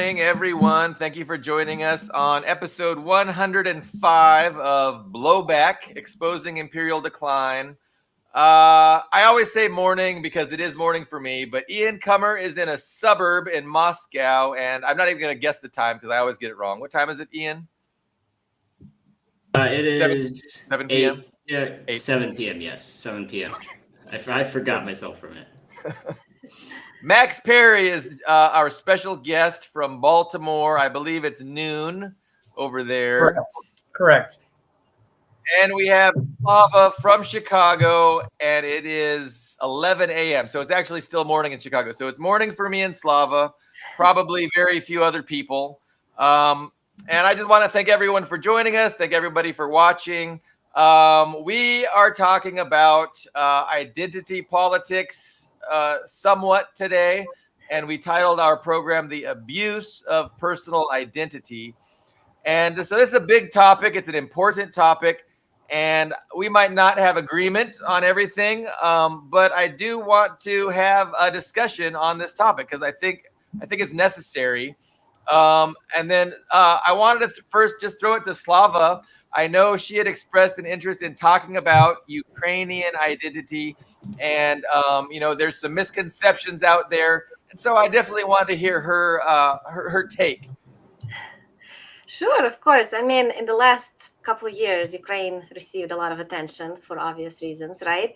morning, everyone. Thank you for joining us on episode 105 of Blowback, Exposing Imperial Decline. I always say morning because it is morning for me, but Ian Kummer is in a suburb in Moscow, and I'm not even going to guess the time because I always get it wrong. What time is it, Ian? It is 7 p.m.? 8, yeah, 8. 7 p.m., yes, 7 p.m. Okay. I forgot myself from it. Max Parry is our special guest from Baltimore. I believe it's noon over there. Correct. And we have Slava from Chicago, and it is 11 a.m. So it's actually still morning in Chicago. So it's morning for me and Slava, probably very few other people. And I just want to thank everyone for joining us. Thank everybody for watching. We are talking about identity politics somewhat today, and we titled our program The Abuse of Personal Identity. And so this is a big topic. It's an important topic. And we might not have agreement on everything, but I do want to have a discussion on this topic because I think it's necessary. And then I wanted to first just throw it to Slava. I know she had expressed an interest in talking about Ukrainian identity, and there's some misconceptions out there, and so I definitely wanted to hear her take. Sure, of course. I mean, in the last couple of years, Ukraine received a lot of attention for obvious reasons, right?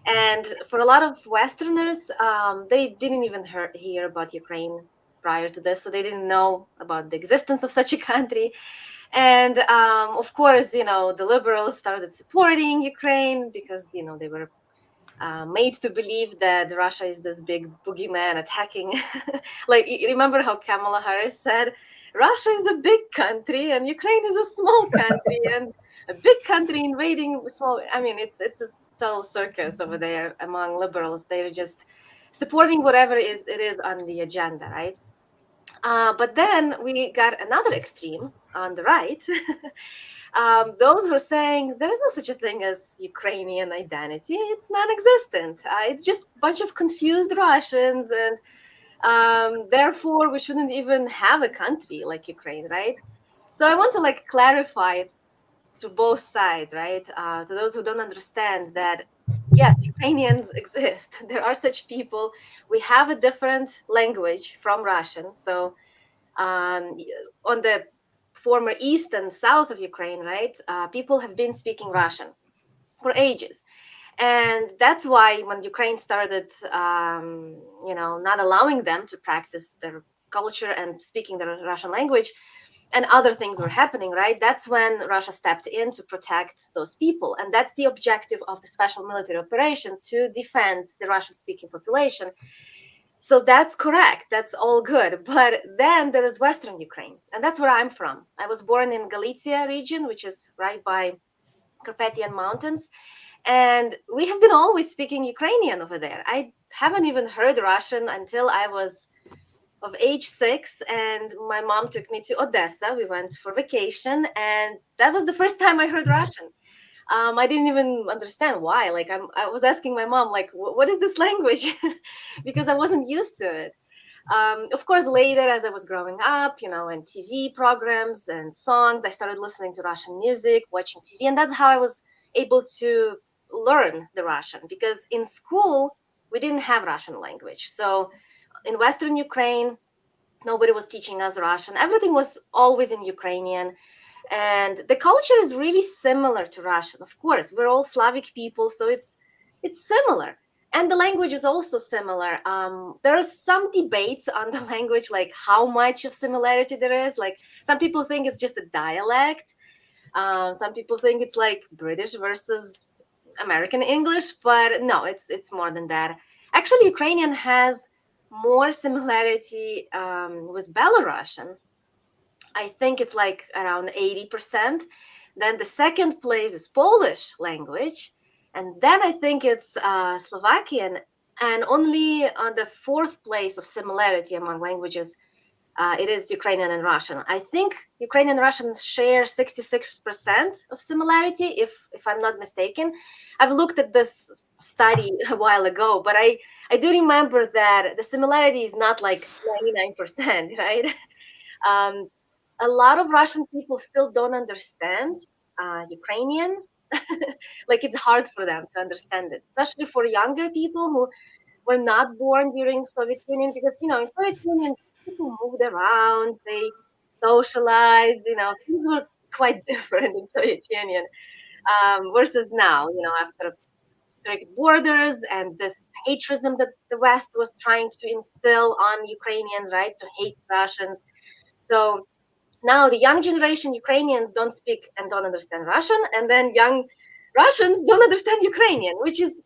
And for a lot of Westerners, they didn't even hear about Ukraine prior to this, so they didn't know about the existence of such a country. And of course, the liberals started supporting Ukraine because, they were made to believe that Russia is this big boogeyman attacking. Like, you remember how Kamala Harris said, Russia is a big country and Ukraine is a small country, and a big country invading small. I mean, it's a total circus over there among liberals. They're just supporting whatever it is on the agenda, right? But then we got another extreme on the right. Those who are saying there is no such a thing as Ukrainian identity. It's non-existent. It's just a bunch of confused Russians, and therefore we shouldn't even have a country like Ukraine, right? So I want to clarify it to both sides, right? To those who don't understand that, yes, Ukrainians exist. There are such people. We have a different language from Russian. So on the former east and south of Ukraine, right, people have been speaking Russian for ages. And that's why when Ukraine started, not allowing them to practice their culture and speaking the Russian language, and other things were happening, right? That's when Russia stepped in to protect those people. And that's the objective of the special military operation, to defend the Russian-speaking population. So that's correct. That's all good. But then there is Western Ukraine, and that's where I'm from. I was born in Galicia region, which is right by Carpathian Mountains. And we have been always speaking Ukrainian over there. I haven't even heard Russian until I was of age 6, and my mom took me to Odessa. We went for vacation, and that was the first time I heard Russian. I didn't even understand why. I was asking my mom, what is this language? Because I wasn't used to it. Of course, later, as I was growing up, and TV programs and songs, I started listening to Russian music, watching TV, and that's how I was able to learn the Russian, because in school, we didn't have Russian language. So in Western Ukraine, nobody was teaching us Russian. Everything was always in Ukrainian. And the culture is really similar to Russian. Of course, we're all Slavic people, so it's similar. And the language is also similar. There are some debates on the language, like how much of similarity there is. Like, some people think it's just a dialect. Some people think it's like British versus American English, but no, it's more than that. Actually, Ukrainian has more similarity with Belarusian. I think it's like around 80%. Then the second place is Polish language. And then I think it's Slovakian. And only on the fourth place of similarity among languages, it is Ukrainian and Russian. I think Ukrainian and Russian share 66% of similarity, if I'm not mistaken. I've looked at this study a while ago, but I do remember that the similarity is not like 99%, right? Um, a lot of Russian people still don't understand Ukrainian. Like it's hard for them to understand it, especially for younger people who were not born during Soviet Union, because in Soviet Union people moved around, they socialized, things were quite different in Soviet Union versus now, after strict borders and this haterism that the West was trying to instill on Ukrainians, right, to hate Russians. So now the young generation Ukrainians don't speak and don't understand Russian, and then young Russians don't understand Ukrainian, which is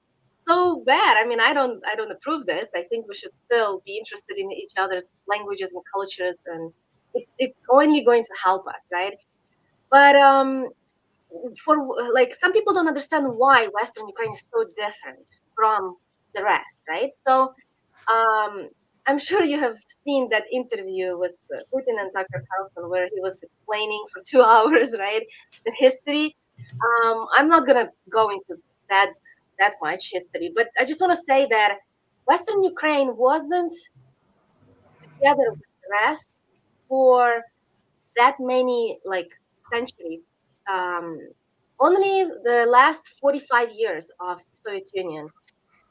so bad. I mean, I don't approve this. I think we should still be interested in each other's languages and cultures, and it's only going to help us, right? But for like some people don't understand why Western Ukraine is so different from the rest, right? So I'm sure you have seen that interview with Putin and Tucker Carlson where he was explaining for 2 hours, right, the history. I'm not gonna go into that much history, but I just want to say that Western Ukraine wasn't together with the rest for that many like centuries. Um, Only the last 45 years of the Soviet Union,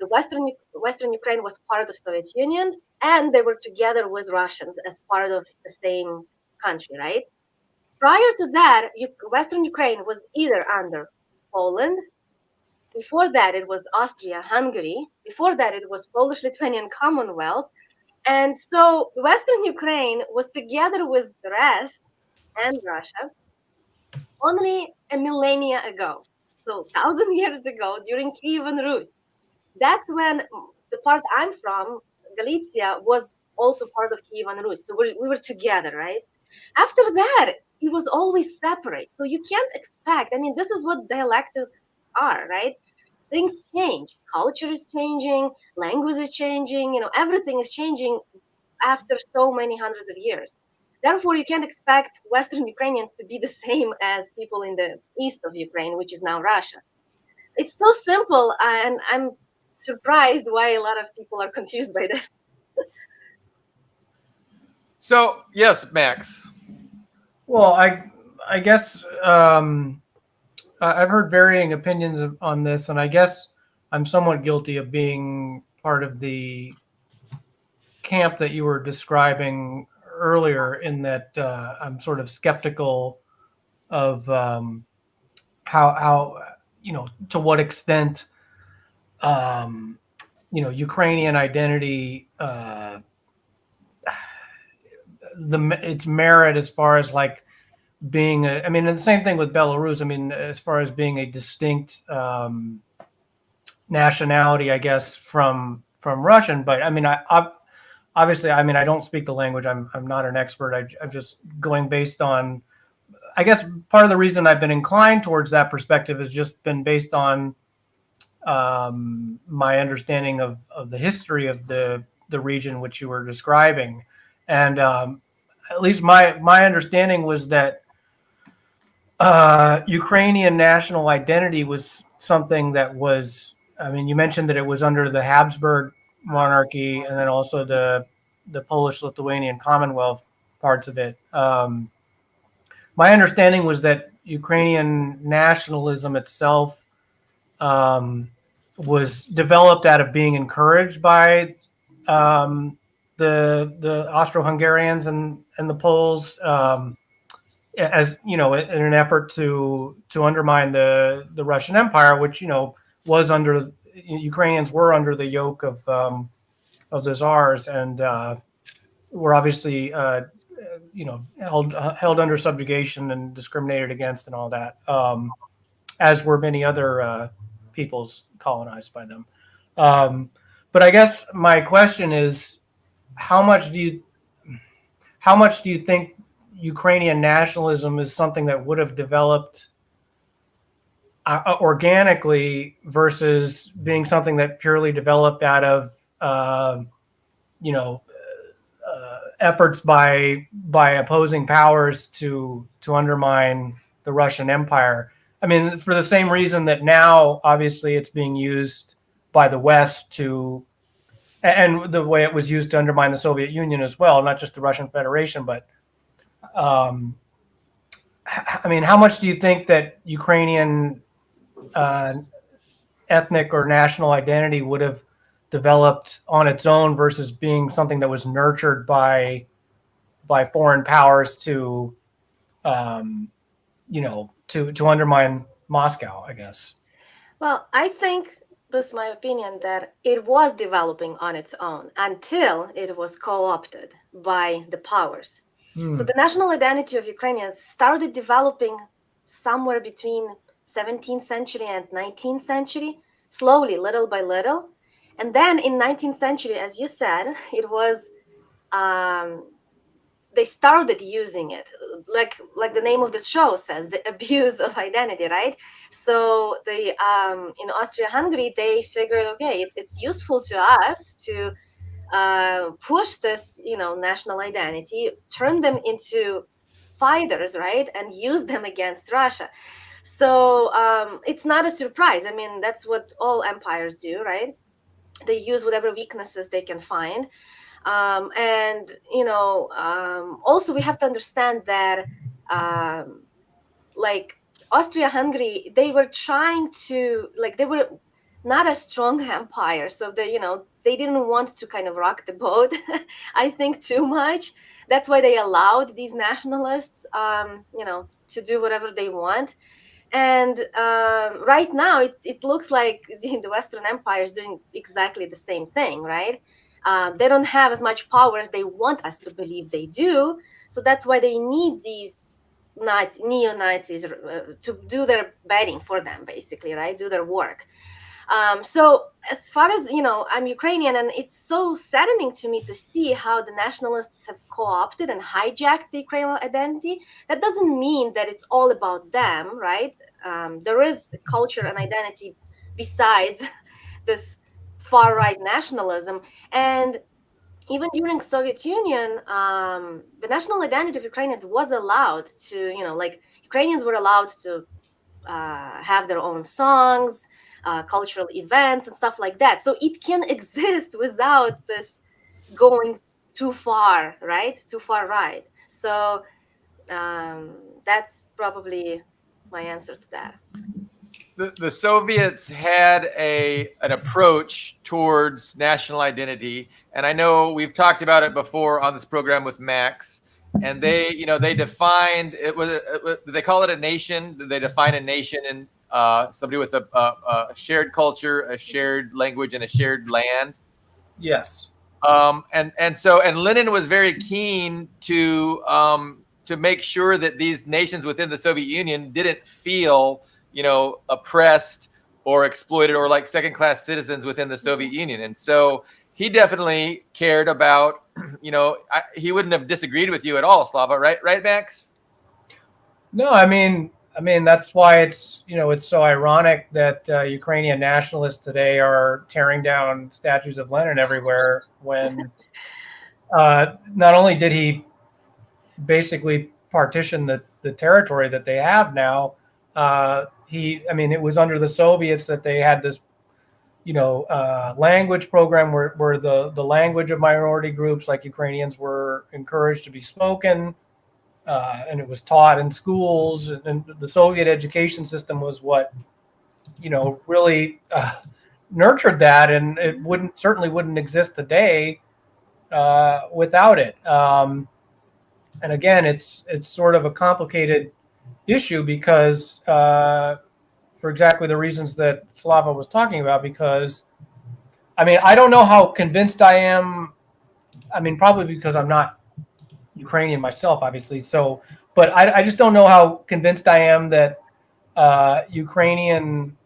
the Western Ukraine was part of Soviet Union, and they were together with Russians as part of the same country, right? Prior to that, Western Ukraine was either under Poland. Before that, it was Austria-Hungary. Before that, it was Polish-Lithuanian Commonwealth. And so Western Ukraine was together with the rest and Russia only a millennia ago. So 1,000 years ago, during Kievan Rus. That's when the part I'm from, Galicia, was also part of Kievan Rus. So we were together, right? After that, it was always separate. So you can't expect, I mean, this is what dialectics are, right? Things change. Culture is changing, language is changing, everything is changing after so many hundreds of years. Therefore, you can't expect Western Ukrainians to be the same as people in the east of Ukraine, which is now Russia. It's so simple, and I'm surprised why a lot of people are confused by this. So yes, Max. Well, I guess I've heard varying opinions on this, and I guess I'm somewhat guilty of being part of the camp that you were describing earlier, in that I'm sort of skeptical of how to what extent Ukrainian identity, its merit as far as like being I mean, and the same thing with Belarus. I mean, as far as being a distinct nationality, I guess, from Russian. But I mean, I obviously, I mean, I don't speak the language. I'm not an expert. I'm just going based on, I guess, part of the reason I've been inclined towards that perspective has just been based on my understanding of the history of the region which you were describing. And at least my understanding was that Ukrainian national identity was something that was, I mean, you mentioned that it was under the Habsburg monarchy and then also the Polish-Lithuanian Commonwealth parts of it. My understanding was that Ukrainian nationalism itself was developed out of being encouraged by the Austro-Hungarians and the Poles, as in an effort to undermine the Russian Empire, which was under, Ukrainians were under the yoke of the czars, and were obviously held under subjugation and discriminated against and all that, as were many other peoples colonized by them. But I guess my question is, how much do you think Ukrainian nationalism is something that would have developed organically versus being something that purely developed out of efforts by opposing powers to undermine the Russian Empire? I mean, for the same reason that now, obviously, it's being used by the West to, and the way it was used to undermine the Soviet Union as well, not just the Russian Federation, but I mean, how much do you think that Ukrainian ethnic or national identity would have developed on its own versus being something that was nurtured by foreign powers to to undermine Moscow, I guess? Well, I think this is my opinion that it was developing on its own until it was co-opted by the powers. So the national identity of Ukrainians started developing somewhere between 17th century and 19th century, slowly, little by little. And then in 19th century, as you said, it was they started using it, like the name of the show says, the abuse of identity, right? So they in Austria-Hungary, they figured, okay, it's useful to us to push this, national identity, turn them into fighters, right, and use them against Russia. So it's not a surprise. I mean, that's what all empires do, right? They use whatever weaknesses they can find. And also we have to understand that like Austria-Hungary, they were trying to, like, they were not a strong empire, so they didn't want to kind of rock the boat I think too much. That's why they allowed these nationalists to do whatever they want. And right now it looks like the Western Empire is doing exactly the same thing, right? They don't have as much power as they want us to believe they do. So that's why they need these neo-Nazis to do their betting for them, basically, right? Do their work. So as far as, I'm Ukrainian, and it's so saddening to me to see how the nationalists have co-opted and hijacked the Ukrainian identity. That doesn't mean that it's all about them, right? There is culture and identity besides this far-right nationalism. And even during Soviet Union, the national identity of Ukrainians was allowed to, like Ukrainians were allowed to have their own songs, cultural events and stuff like that. So it can exist without this going too far, right? Too far right. So that's probably my answer to that. The Soviets had an approach towards national identity, and I know we've talked about it before on this program with Max. And they defined it was. They call it a nation. They define a nation in somebody with a shared culture, a shared language, and a shared land. Yes. And Lenin was very keen to make sure that these nations within the Soviet Union didn't feel oppressed or exploited or like second-class citizens within the Soviet Union. And so he definitely cared about, he wouldn't have disagreed with you at all, Slava, right? Right, Max? No, I mean that's why it's so ironic that Ukrainian nationalists today are tearing down statues of Lenin everywhere when not only did he basically partition the territory that they have now, it was under the Soviets that they had this language program where the language of minority groups like Ukrainians were encouraged to be spoken, and it was taught in schools. And the Soviet education system was what really nurtured that, and it certainly wouldn't exist today without it. And again, it's sort of a complicated issue because for exactly the reasons that Slava was talking about, because I don't know how convinced I am. Probably because I'm not Ukrainian myself, obviously. So, but I just don't know how convinced I am that Ukrainian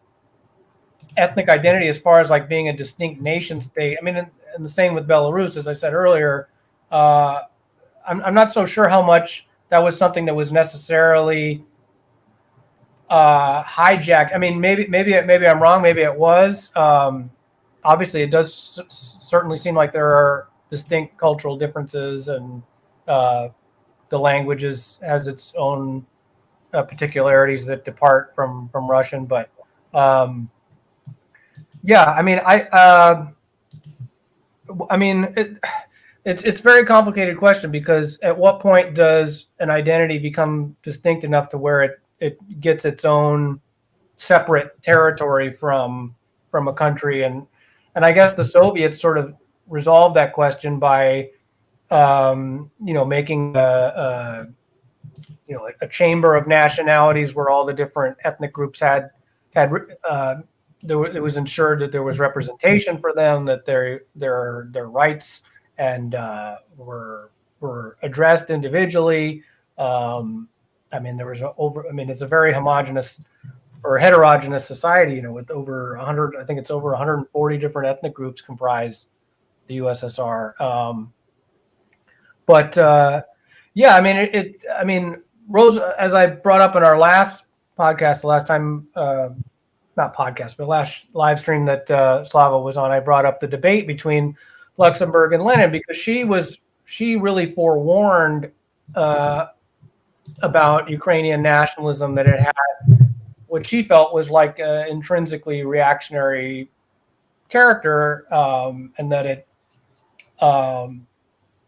ethnic identity, as far as like being a distinct nation state. And the same with Belarus, as I said earlier. I'm not so sure how much that was something that was necessarily hijacked. Maybe I'm wrong. Maybe it was. Obviously, it does certainly seem like there are distinct cultural differences, and the language has its own particularities that depart from Russian. But it's a very complicated question, because at what point does an identity become distinct enough to where it gets its own separate territory from a country? And I guess the Soviets sort of resolved that question by making a chamber of nationalities where all the different ethnic groups had it was ensured that there was representation for them, that their rights and were addressed individually. It's a very homogenous or heterogeneous society, with over 100, I think it's over 140 different ethnic groups comprise the USSR. Rose, as I brought up in our last podcast, the last time, not podcast, but last live stream that Slava was on, I brought up the debate between Luxemburg and Lenin, because she really forewarned about Ukrainian nationalism, that it had what she felt was like intrinsically reactionary character, and that it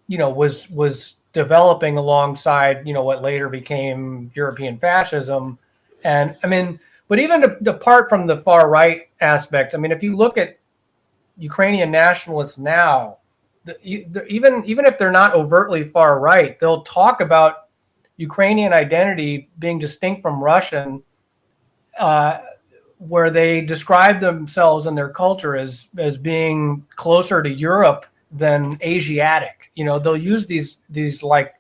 was developing alongside what later became European fascism. And but even apart from the far right aspects, if you look at Ukrainian nationalists now, even if they're not overtly far right, they'll talk about Ukrainian identity being distinct from Russian, where they describe themselves and their culture as being closer to Europe than Asiatic. They'll use these like,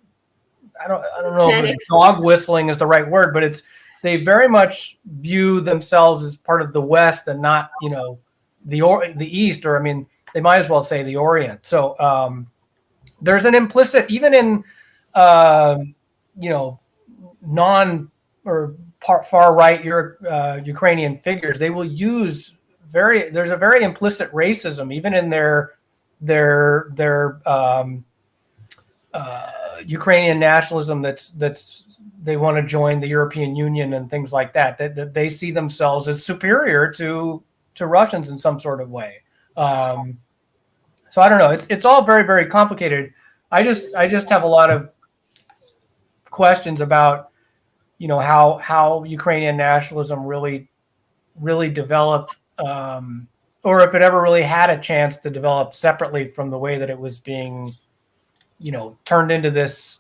I don't know if dog whistling is the right word, but they very much view themselves as part of the West and not the East, or they might as well say the Orient. So there's an implicit, even in non or far right Ukrainian figures, they will use there's a very implicit racism even in their Ukrainian nationalism that's they want to join the European Union and things like that, that they see themselves as superior to Russians in some sort of way. So I don't know. It's all very, very complicated. I just have a lot of questions about how Ukrainian nationalism really developed, or if it ever really had a chance to develop separately from the way that it was being turned into this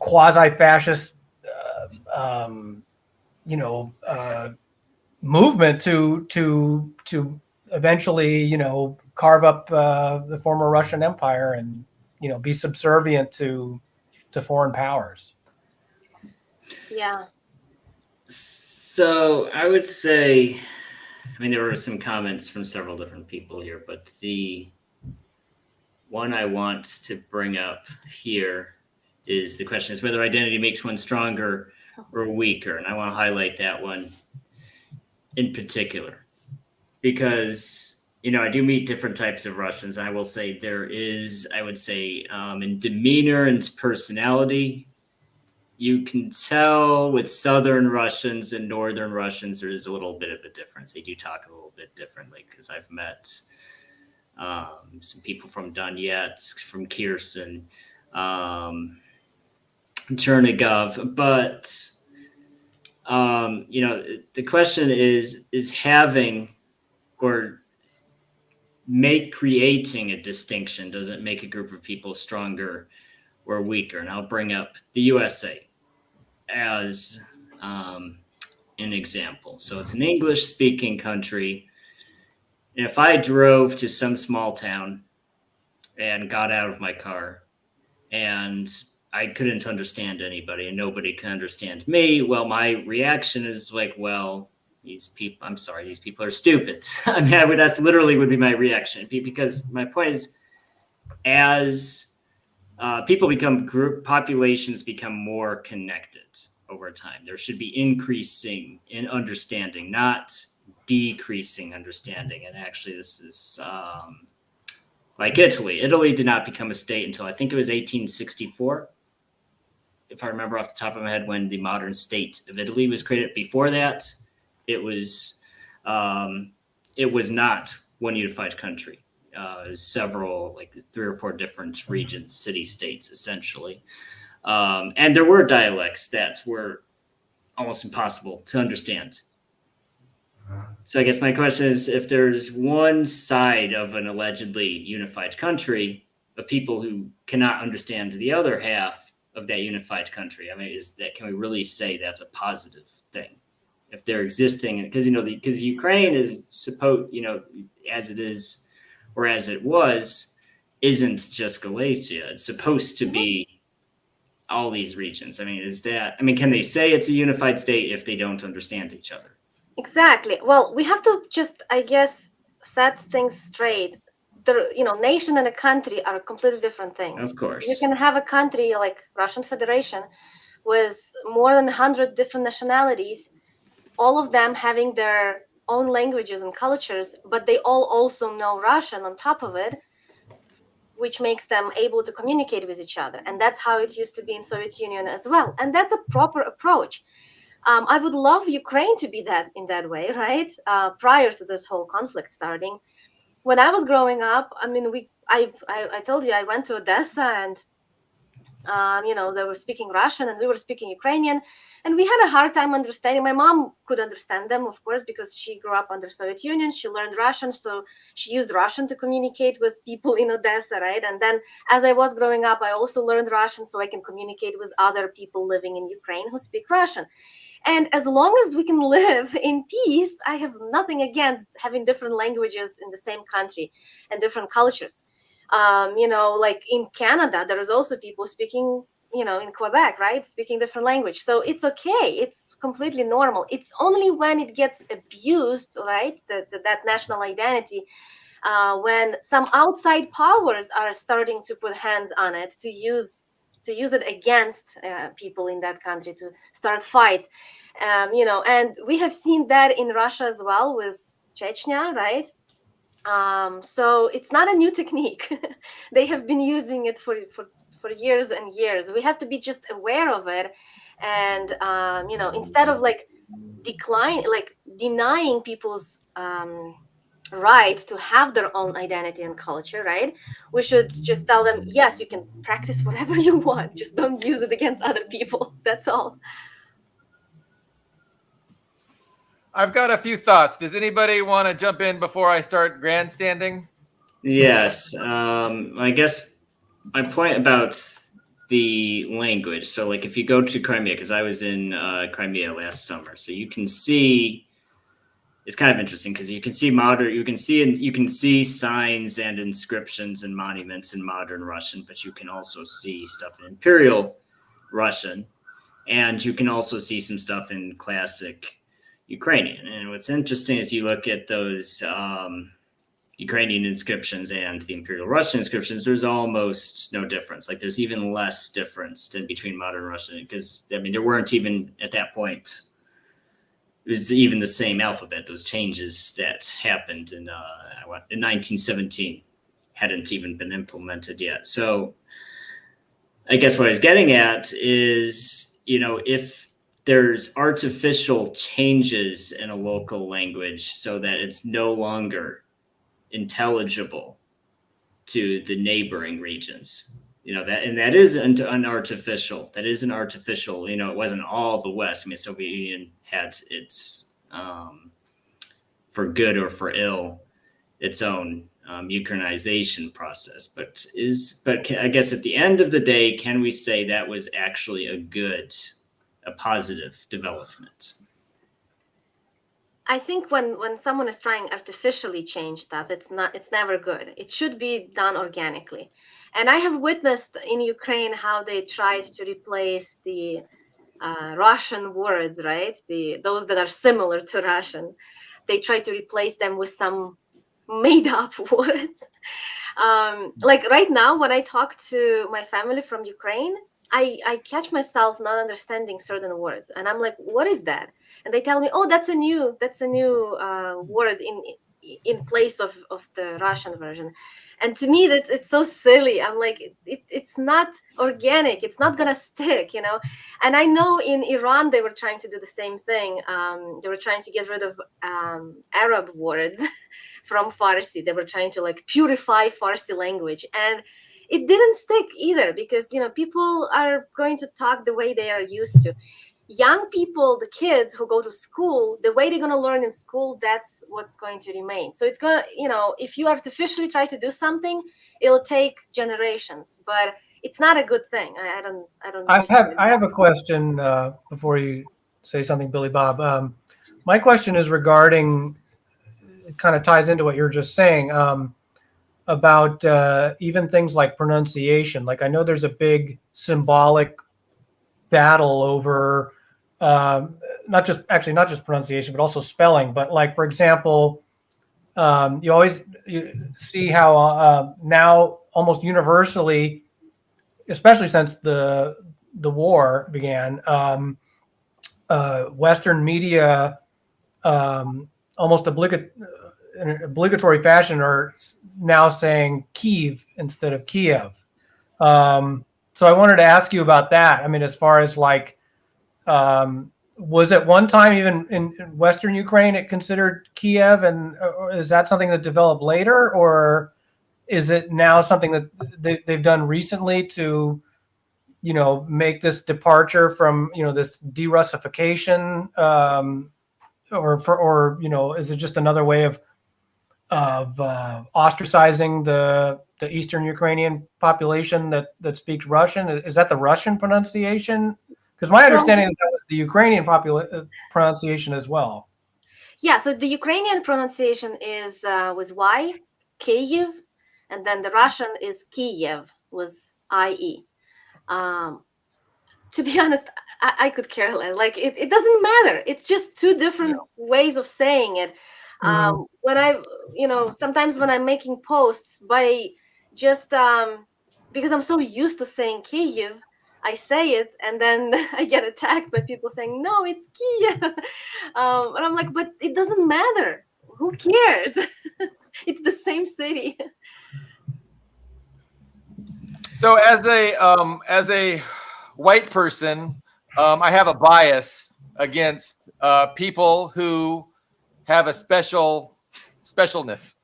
quasi-fascist movement to eventually carve up the former Russian Empire and be subservient to foreign powers. Yeah. So I would say, there were some comments from several different people here, but the one I want to bring up here is the question is whether identity makes one stronger or weaker. And I want to highlight that one in particular, because I do meet different types of Russians. I will say there is, in demeanor and personality, you can tell with Southern Russians and Northern Russians, there is a little bit of a difference. They do talk a little bit differently, because I've met some people from Donetsk, from Kherson, Chernigov, but the question is having or creating a distinction, does it make a group of people stronger or weaker? And I'll bring up the USA as an example. So it's an English-speaking country. And if I drove to some small town and got out of my car and I couldn't understand anybody and nobody can understand me, well, my reaction is like, well, these people are stupid. That's literally would be my reaction, because my point is, as people become populations become more connected over time, there should be increasing in understanding, not decreasing understanding. And actually, this is like Italy. Italy did not become a state until I think it was 1864, if I remember off the top of my head, when the modern state of Italy was created. Before that, it was not one unified country. several, like 3 or 4 different regions, city states, essentially. And there were dialects that were almost impossible to understand. So I guess my question is, if there's one side of an allegedly unified country of people who cannot understand the other half of that unified country, I mean, can we really say that's a positive thing? If they're existing, because because Ukraine is supposed, as it is or as it was, isn't just Galatia. It's supposed to be all these regions. I mean, can they say it's a unified state if they don't understand each other? Exactly. Well, we have to just, I guess, set things straight. Nation and a country are completely different things. Of course. You can have a country like Russian Federation with more than 100 different nationalities, all of them having their own languages and cultures, but they all also know Russian on top of it, which makes them able to communicate with each other. And that's how it used to be in Soviet Union as well. And that's a proper approach. I would love Ukraine to be that in that way, right? Prior to this whole conflict starting, when I was growing up, I mean, I told you I went to Odessa, and they were speaking Russian and we were speaking Ukrainian, and we had a hard time understanding. My mom could understand them, of course, because she grew up under Soviet Union. She learned Russian, so she used Russian to communicate with people in Odessa, right? And then as I was growing up, I also learned Russian so I can communicate with other people living in Ukraine who speak Russian. And as long as we can live in peace, I have nothing against having different languages in the same country and different cultures. Like in Canada, there is also people speaking, in Quebec, right? Speaking different language. So it's okay. It's completely normal. It's only when it gets abused, right? That national identity, when some outside powers are starting to put hands on it to use it against people in that country, to start fights, and we have seen that in Russia as well with Chechnya, right? So it's not a new technique. They have been using it for years and years. We have to be just aware of it, and instead of denying people's right to have their own identity and culture, right? We should just tell them, yes, you can practice whatever you want, just don't use it against other people. That's all. I've got a few thoughts. Does anybody want to jump in before I start grandstanding? Yes. I guess my point about the language. So, like, if you go to Crimea, because I was in Crimea last summer, so you can see. It's kind of interesting because you can see signs and inscriptions and monuments in modern Russian, but you can also see stuff in Imperial Russian, and you can also see some stuff in classic Ukrainian. And what's interesting is you look at those Ukrainian inscriptions and the Imperial Russian inscriptions, there's almost no difference. Like, there's even less difference than between modern Russian, because I mean, there weren't even at that point. It was even the same alphabet. Those changes that happened in 1917 hadn't even been implemented yet. So I guess what I was getting at is, if there's artificial changes in a local language so that it's no longer intelligible to the neighboring regions, that is an artificial. That is an artificial. It wasn't all the West. I mean, Soviet Union had its, for good or for ill, its own Ukrainization process. But I guess at the end of the day, can we say that was actually a positive development? I think when someone is trying artificially change stuff, it's never good. It should be done organically. And I have witnessed in Ukraine how they tried to replace the Russian words, right? Those that are similar to Russian. They try to replace them with some made up words. Like right now, when I talk to my family from Ukraine, I catch myself not understanding certain words, and I'm like, "What is that?" And they tell me, "Oh, that's a new word in place of the Russian version." And to me, it's so silly. I'm like, it's not organic. It's not gonna stick, And I know in Iran they were trying to do the same thing. They were trying to get rid of Arab words from Farsi. They were trying to like purify Farsi language, and it didn't stick either, because people are going to talk the way they are used to. Young people, the kids who go to school, the way they're going to learn in school, that's what's going to remain. So it's going to, if you artificially try to do something, it'll take generations, but it's not a good thing. I don't I have a question before you say something, Billy Bob. My question is regarding, it kind of ties into what you're just saying, about even things like pronunciation. Like, I know there's a big symbolic battle over not just pronunciation, but also spelling. But like, for example, you see how now almost universally, especially since the war began, Western media almost in an obligatory fashion are now saying Kyiv instead of Kiev. So I wanted to ask you about that. I mean, as far as like, was at one time even in Western Ukraine it considered Kiev, and is that something that developed later, or is it now something that they've done recently to, make this departure from, this de-Russification, or is it just another way of ostracizing the Eastern Ukrainian population that speaks Russian? Is that the Russian pronunciation? Because my understanding is that was the Ukrainian pronunciation as well. Yeah, so the Ukrainian pronunciation was Y, Kyiv, and then the Russian is Kiev, was IE. To be honest, I could care less. Like, it doesn't matter. It's just two different ways of saying it. When I, sometimes when I'm making posts, by just because I'm so used to saying Kyiv, I say it, and then I get attacked by people saying, no, it's Kiev. And I'm like, but it doesn't matter. Who cares? It's the same city. So as a white person, I have a bias against people who have a specialness,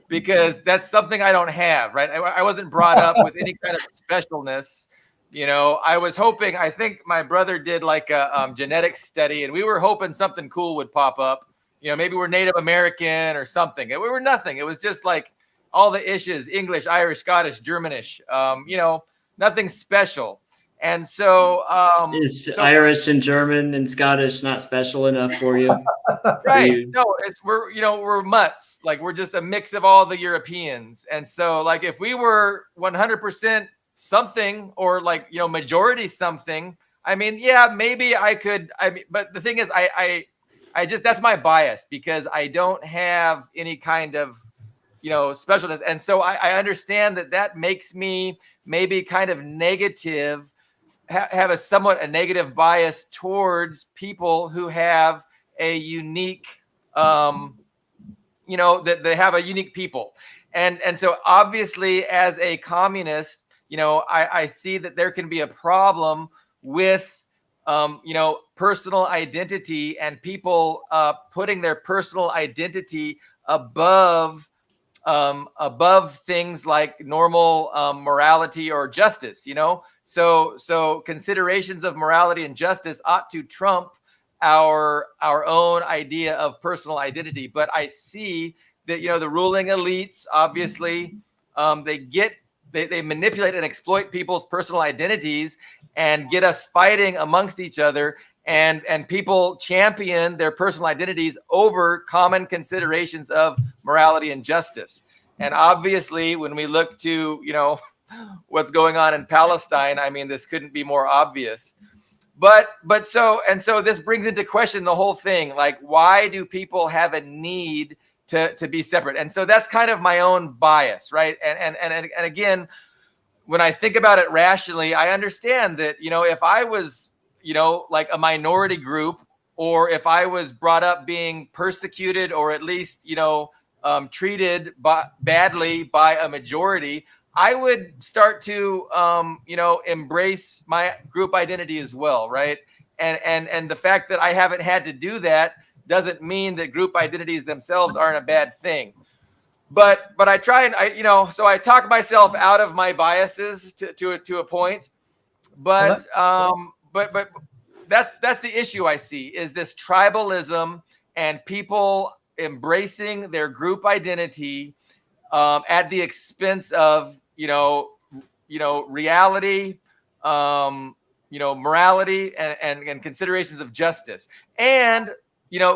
because that's something I don't have, right? I wasn't brought up with any kind of specialness. I was hoping, I think my brother did like a genetics study, and we were hoping something cool would pop up. Maybe we're Native American or something. We were nothing. It was just like all the issues: English, Irish, Scottish, Germanish, nothing special. And so is Irish and German and Scottish not special enough for you? Right. No, we're mutts. Like, we're just a mix of all the Europeans. And so, like, if we were 100% something, or like, majority something, I mean, yeah, maybe I could. But the thing is, I just, that's my bias, because I don't have any kind of, specialness. And so I understand that makes me maybe kind of negative, have a negative bias towards people who have a unique, that they have a unique people. And so obviously, as a communist, I see that there can be a problem with, personal identity, and people putting their personal identity above things like normal morality or justice. So considerations of morality and justice ought to trump our own idea of personal identity. But I see that, the ruling elites, obviously, they manipulate and exploit people's personal identities and get us fighting amongst each other, and people champion their personal identities over common considerations of morality and justice. And obviously, when we look to, what's going on in Palestine, I mean, this couldn't be more obvious. But so this brings into question the whole thing. Like, why do people have a need to be separate? And so that's kind of my own bias, right? And again, when I think about it rationally, I understand that, if I was, like a minority group, or if I was brought up being persecuted, or at least, treated badly by a majority, I would start to, embrace my group identity as well, right? And the fact that I haven't had to do that doesn't mean that group identities themselves aren't a bad thing. but I try and so I talk myself out of my biases to a point, but that's the issue I see, is this tribalism and people embracing their group identity at the expense of reality, morality, and considerations of justice, and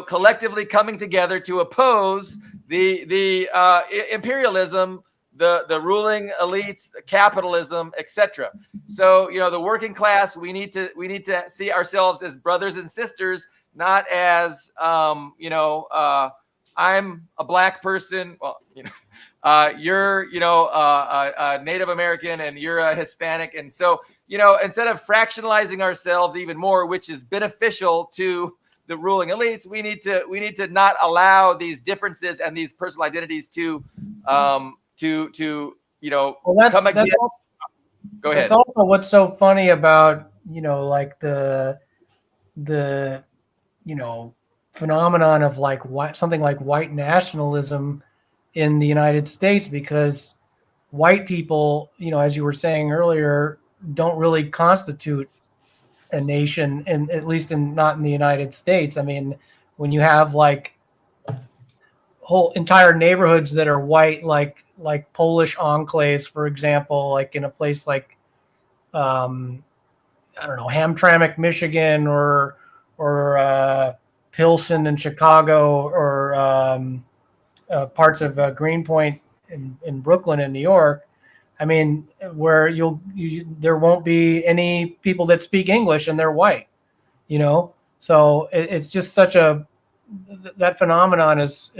collectively coming together to oppose the imperialism, the ruling elites, the capitalism, etc. So the working class, we need to see ourselves as brothers and sisters, not as I'm a black person. Well, you're a Native American and you're a Hispanic, and so instead of fractionalizing ourselves even more, which is beneficial to the ruling elites, we need to not allow these differences and these personal identities to come against. Go ahead. That's also what's so funny about like the phenomenon of like something like white nationalism in the United States, because white people, as you were saying earlier, don't really constitute a nation, and at least not in the United States. I mean, when you have like whole entire neighborhoods that are white, like Polish enclaves, for example, like in a place like I don't know, Hamtramck, Michigan, or Pilsen in Chicago, or parts of Greenpoint in Brooklyn and New York. I mean, where there won't be any people that speak English and they're white, So it's just that phenomenon is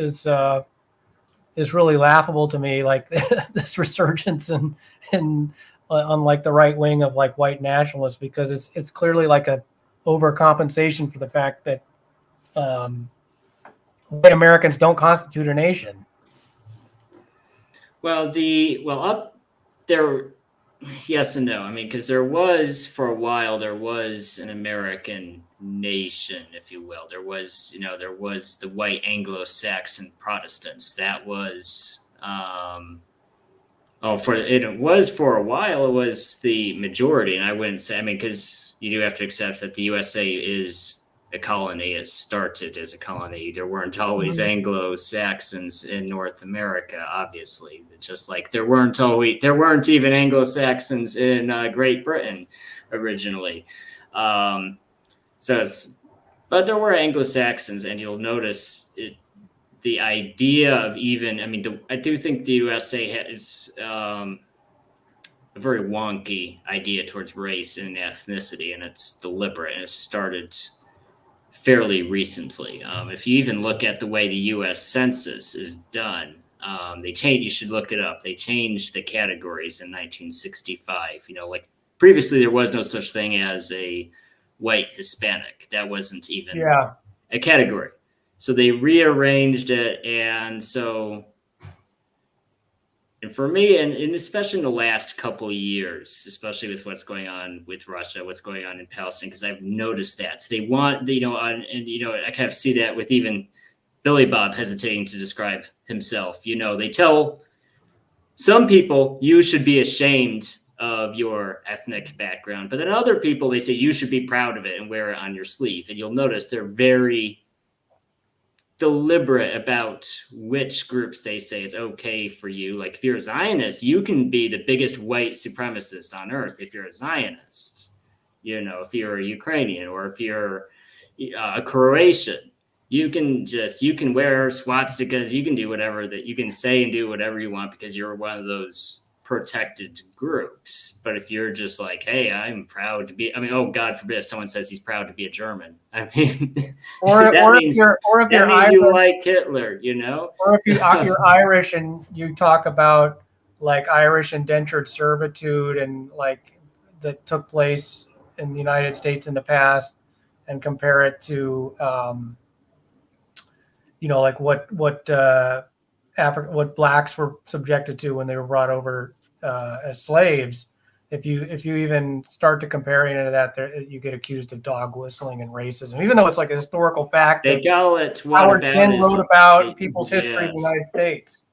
really laughable to me. Like this resurgence in on like the right wing of like white nationalists, because it's clearly like a overcompensation for the fact that white Americans don't constitute a nation. Well, up there, yes and no. I mean, because for a while, there was an American nation, if you will. There was the white Anglo-Saxon Protestants. That was, for a while, it was the majority. And I wouldn't say, because you do have to accept that the USA is a colony. It started as a colony. There weren't always Anglo-Saxons in North America, obviously. Just like there weren't even Anglo-Saxons in Great Britain originally. But there were Anglo-Saxons, and you'll notice the idea of I do think the USA has a very wonky idea towards race and ethnicity, and it's deliberate, and it started fairly recently. If you even look at the way the U.S. Census is done, you should look it up. They changed the categories in 1965. Like previously there was no such thing as a white Hispanic. That wasn't even a category. So they rearranged it, and for me, and especially in the last couple of years, especially with what's going on with Russia, what's going on in Palestine, because I've noticed that they want, I kind of see that with even Billy Bob hesitating to describe himself. They tell some people you should be ashamed of your ethnic background, but then other people, they say you should be proud of it and wear it on your sleeve. And you'll notice they're very deliberate about which groups they say it's okay for you. Like if you're a Zionist, you can be the biggest white supremacist on earth if you're a Zionist. If you're a Ukrainian, or if you're a Croatian, you can wear swastikas, you can do whatever that you can say and do whatever you want because you're one of those protected groups. But if you're just like, hey, I'm proud to be, oh, God forbid if someone says he's proud to be a German. Or means, if you're Irish, you like Hitler, Or if you're Irish and you talk about like Irish indentured servitude and like that took place in the United States in the past, and compare it to like what blacks were subjected to when they were brought over as slaves. If you even start to comparing it to that, you get accused of dog whistling and racism, even though it's like a historical fact. They call it Howard King wrote about people's history in the United States.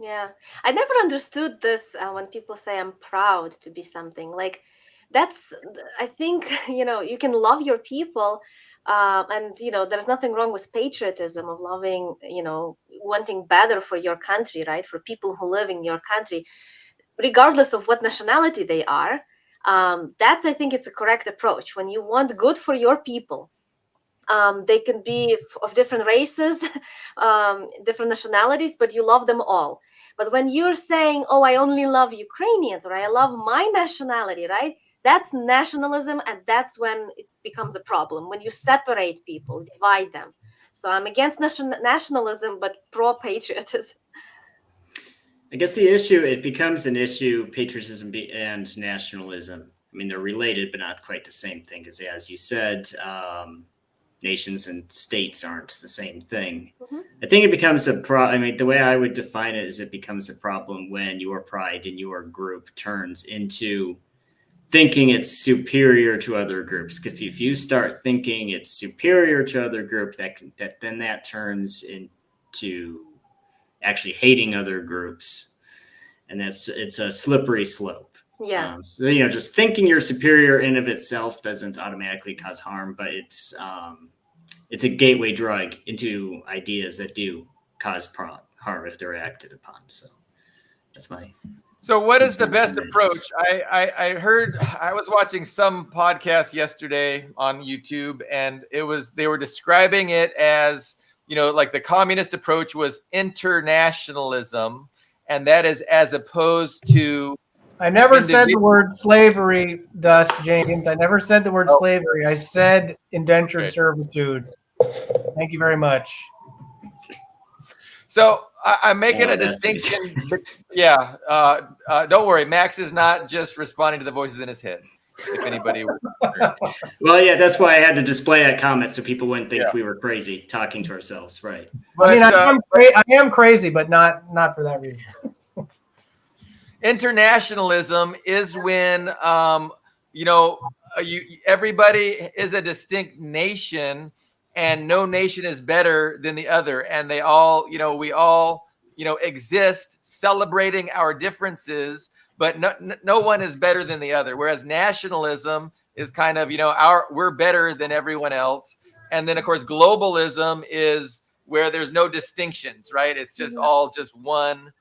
Yeah, I never understood this when people say I'm proud to be something. Like, that's, I think, you can love your people, and there's nothing wrong with patriotism of loving, wanting better for your country, right? For people who live in your country, regardless of what nationality they are. That's, I think, it's a correct approach. When you want good for your people, they can be of different races, different nationalities, but you love them all. But when you're saying, oh, I only love Ukrainians, or I love my nationality, right? That's nationalism, and that's when it becomes a problem, when you separate people, divide them. So I'm against nationalism, but pro-patriotism. I guess it becomes an issue, patriotism and nationalism. I mean, they're related, but not quite the same thing. Because as you said, nations and states aren't the same thing. Mm-hmm. I think it becomes I mean, the way I would define it is it becomes a problem when your pride in your group turns into thinking it's superior to other groups. If you start thinking it's superior to other groups, that turns into actually hating other groups, and it's a slippery slope. Yeah. So just thinking you're superior in of itself doesn't automatically cause harm, but it's a gateway drug into ideas that do cause harm if they're acted upon. So that's my. So what is the best approach? I heard, I was watching some podcast yesterday on YouTube, and they were describing it as, like the communist approach was internationalism, and that is as opposed to. I never said the word slavery, thus, James. I never said the word slavery. I said indentured servitude. Thank you very much. So I'm making a distinction. Yeah. Don't worry. Max is not just responding to the voices in his head. If anybody was Well, yeah, that's why I had to display that comment so people wouldn't think we were crazy talking to ourselves. Right. But, I mean, I am crazy, but not for that reason. Internationalism is when, everybody is a distinct nation, and no nation is better than the other. And they all, we all, exist celebrating our differences, but no one is better than the other. Whereas nationalism is kind of, we're better than everyone else. And then of course, globalism is where there's no distinctions, right? It's just all just one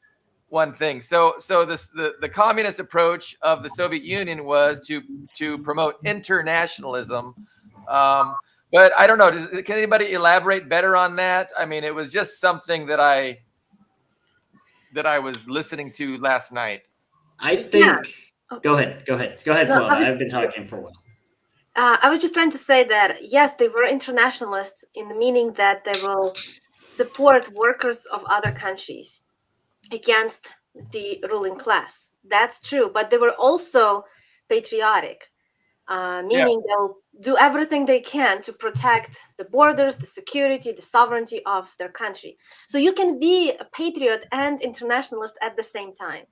thing. So the communist approach of the Soviet Union was to promote internationalism. But I don't know. Can anybody elaborate better on that? I mean, it was just something that I was listening to last night. I think. Yeah. Go ahead, Slaa. I've been talking for a while. I was just trying to say that yes, they were internationalists in the meaning that they will support workers of other countries against the ruling class. That's true, but they were also patriotic. Meaning they'll do everything they can to protect the borders, the security, the sovereignty of their country. So you can be a patriot and internationalist at the same time.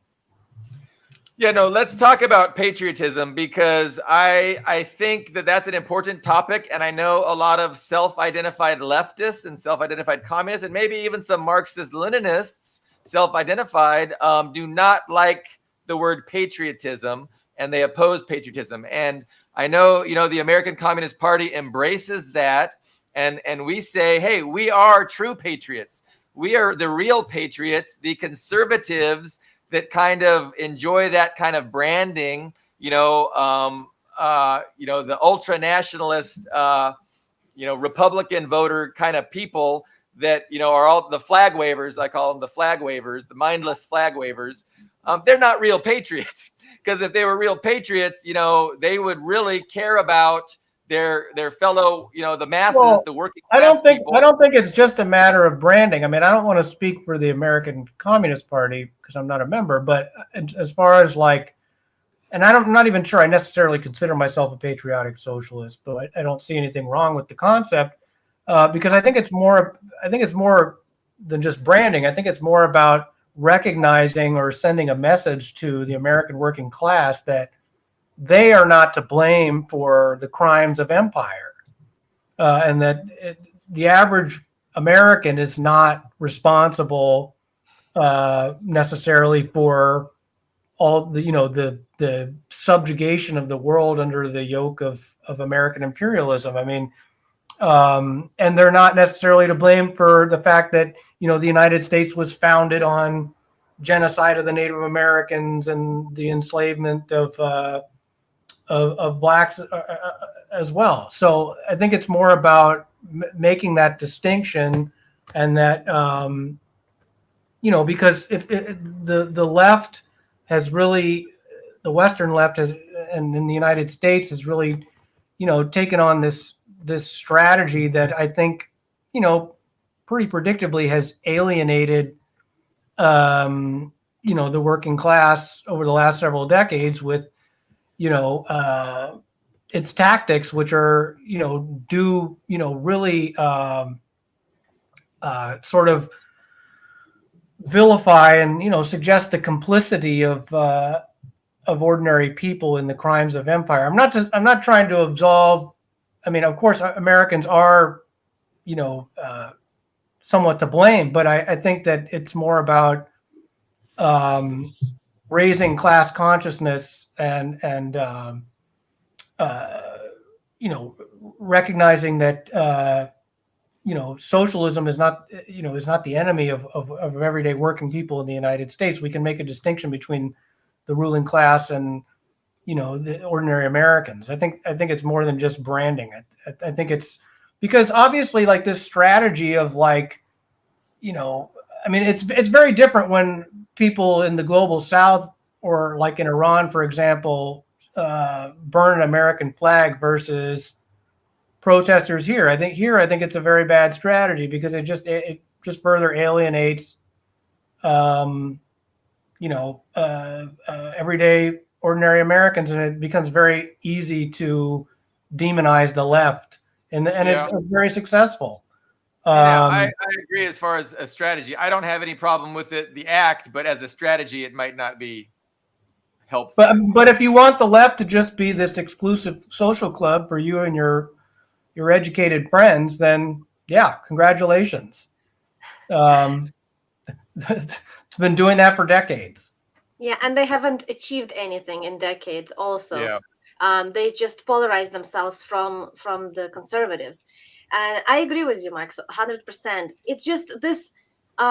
Yeah, no, let's talk about patriotism, because I think that that's an important topic. And I know a lot of self-identified leftists and self-identified communists, and maybe even some Marxist-Leninists, self-identified, do not like the word patriotism, and they oppose patriotism. And I know, the American Communist Party embraces that. And we say, hey, we are true patriots. We are the real patriots, the conservatives that kind of enjoy that kind of branding, the ultra nationalist, Republican voter kind of people that, are all the flag wavers. I call them the flag wavers, the mindless flag wavers. They're not real patriots, because if they were real patriots, they would really care about their fellow, the masses, the working class people. I don't think it's just a matter of branding. I mean, I don't want to speak for the American Communist Party because I'm not a member, but as far as and I'm not even sure I necessarily consider myself a patriotic socialist, but I don't see anything wrong with the concept, because I think it's more than just branding. I think it's more about recognizing or sending a message to the American working class that they are not to blame for the crimes of empire, and that the average American is not responsible necessarily for all the the subjugation of the world under the yoke of American imperialism. I mean, and they're not necessarily to blame for the fact that the United States was founded on genocide of the Native Americans and the enslavement of blacks as well. So I think it's more about making that distinction, and that because if the left has really, the Western left has, and in the United States has really, taken on this strategy that I think, pretty predictably has alienated, the working class over the last several decades with, its tactics, which are, really sort of vilify and suggest the complicity of ordinary people in the crimes of empire. I'm not trying to absolve. I mean, of course, Americans are, somewhat to blame, but I think that it's more about raising class consciousness and recognizing that socialism is not the enemy of everyday working people in the United States. We can make a distinction between the ruling class and the ordinary Americans. I think it's more than just branding. I think it's because obviously, like, this strategy of, like, I mean, it's very different when people in the global South, or like in Iran, for example, burn an American flag versus protesters here. I think it's a very bad strategy because it just further alienates, everyday ordinary Americans, and it becomes very easy to demonize the left, and it's very successful. I agree as far as a strategy. I don't have any problem with it, the act, but as a strategy, it might not be helpful. But if you want the left to just be this exclusive social club for you and your educated friends, then yeah, congratulations. It's been doing that for decades. Yeah, and they haven't achieved anything in decades also. Yeah. They just polarize themselves from the conservatives. And I agree with you, Mark, 100%. It's just this, we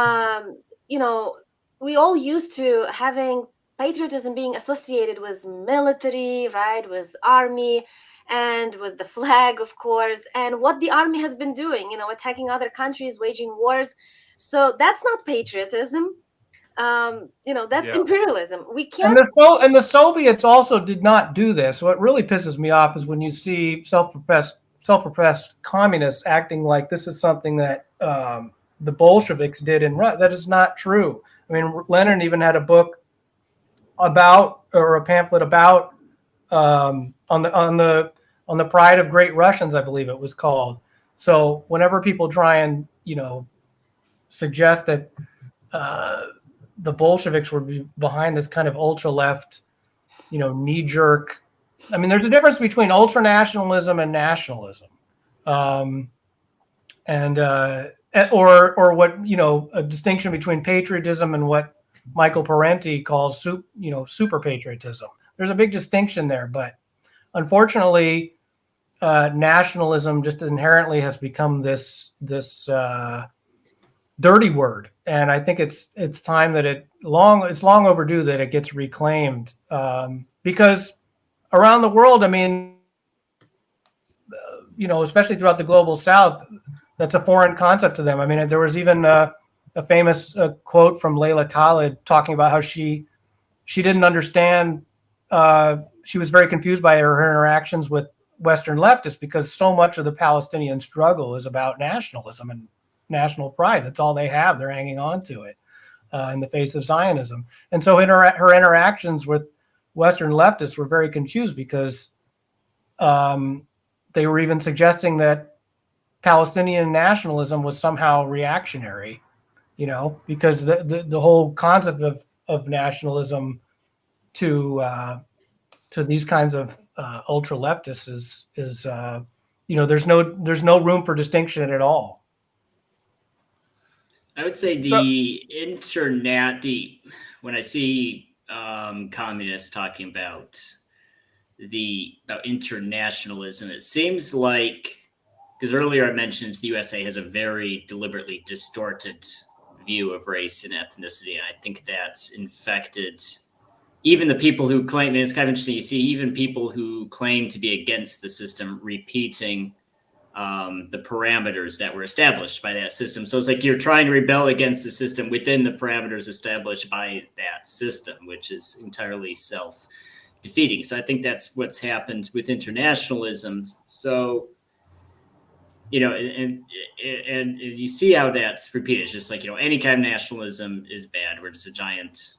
all used to having patriotism being associated with military, right, with army, and with the flag, of course, and what the army has been doing, attacking other countries, waging wars. So that's not patriotism. That's imperialism. We can't. And the Soviets also did not do this. What really pisses me off is when you see self-professed communists acting like this is something that the Bolsheviks did in Russia. That is not true. I mean, Lenin even had a book about, or a pamphlet about, on the pride of great Russians, I believe it was called. So whenever people try and suggest that the Bolsheviks were behind this kind of ultra left, knee jerk. I mean, there's a difference between ultra nationalism and nationalism, or what a distinction between patriotism and what Michael Parenti calls super patriotism. There's a big distinction there, but unfortunately, nationalism just inherently has become this dirty word, and I think it's time that it's long overdue that it gets reclaimed, because around the world, I mean, especially throughout the global South, that's a foreign concept to them. I mean, there was even a famous quote from Leila Khalid talking about how she didn't understand. She was very confused by her interactions with Western leftists because so much of the Palestinian struggle is about nationalism and national pride. That's all they have. They're hanging on to it in the face of Zionism. And so her interactions with Western leftists were very confused because they were even suggesting that Palestinian nationalism was somehow reactionary, because the whole concept of nationalism to these kinds of ultra leftists is there's no room for distinction at all. I would say the internet. When I see communists talking about internationalism, it seems like, because earlier I mentioned the USA has a very deliberately distorted view of race and ethnicity, and I think that's infected even the people who claim. And it's kind of interesting. You see even people who claim to be against the system repeating the parameters that were established by that system. So it's like you're trying to rebel against the system within the parameters established by that system, which is entirely self-defeating. So I think that's what's happened with internationalism. So, and you see how that's repeated. It's just like, any kind of nationalism is bad. We're just a giant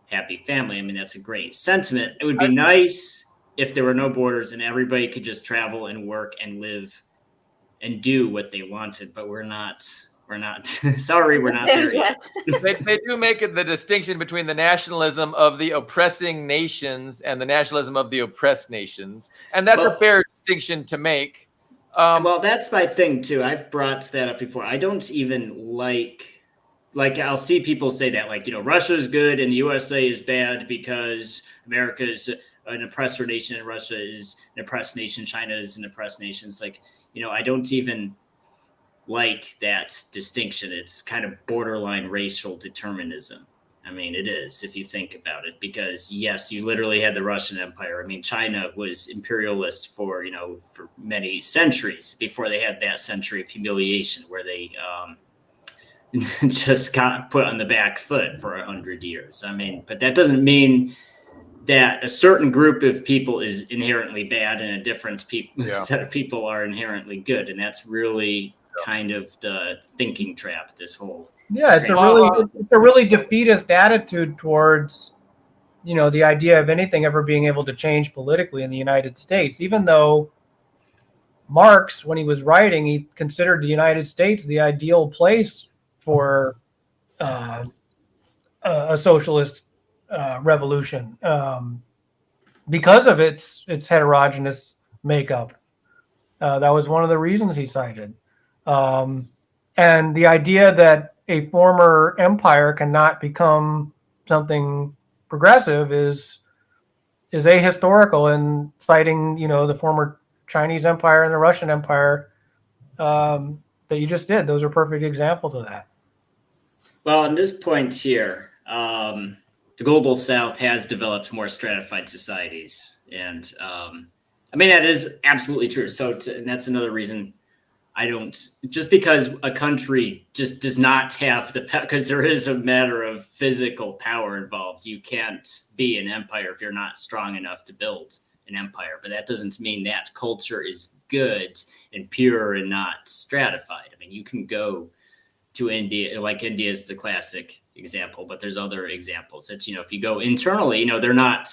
happy family. I mean, that's a great sentiment. It would be nice if there were no borders and everybody could just travel and work and live and do what they wanted, but we're not sorry, we're not there yet. They do make it the distinction between the nationalism of the oppressing nations and the nationalism of the oppressed nations, and that's a fair distinction to make. Well, that's my thing too. I've brought that up before. I don't even like I'll see people say that, like, Russia is good and the USA is bad because America is an oppressor nation and Russia is an oppressed nation, China is an oppressed nation. It's like, I don't even like that distinction. It's kind of borderline racial determinism. I mean, it is, if you think about it, because yes, you literally had the Russian Empire. I mean, China was imperialist for many centuries before they had that century of humiliation where they just got put on the back foot for 100 years. I mean, but that doesn't mean that a certain group of people is inherently bad and a different set of people are inherently good. And that's really kind of the thinking trap, this whole. Yeah, it's a really defeatist attitude towards, the idea of anything ever being able to change politically in the United States, even though Marx, when he was writing, he considered the United States the ideal place for a socialist revolution because of its heterogeneous makeup. That was one of the reasons he cited. And the idea that a former empire cannot become something progressive is ahistorical, and citing, the former Chinese empire and the Russian empire that you just did. Those are perfect examples of that. Well, on this point here, the global South has developed more stratified societies. And that is absolutely true. So and that's another reason just because a country just does not have because there is a matter of physical power involved. You can't be an empire if you're not strong enough to build an empire. But that doesn't mean that culture is good and pure and not stratified. I mean, you can go to India, like India is the classic example, but there's other examples. It's, if you go internally, they're not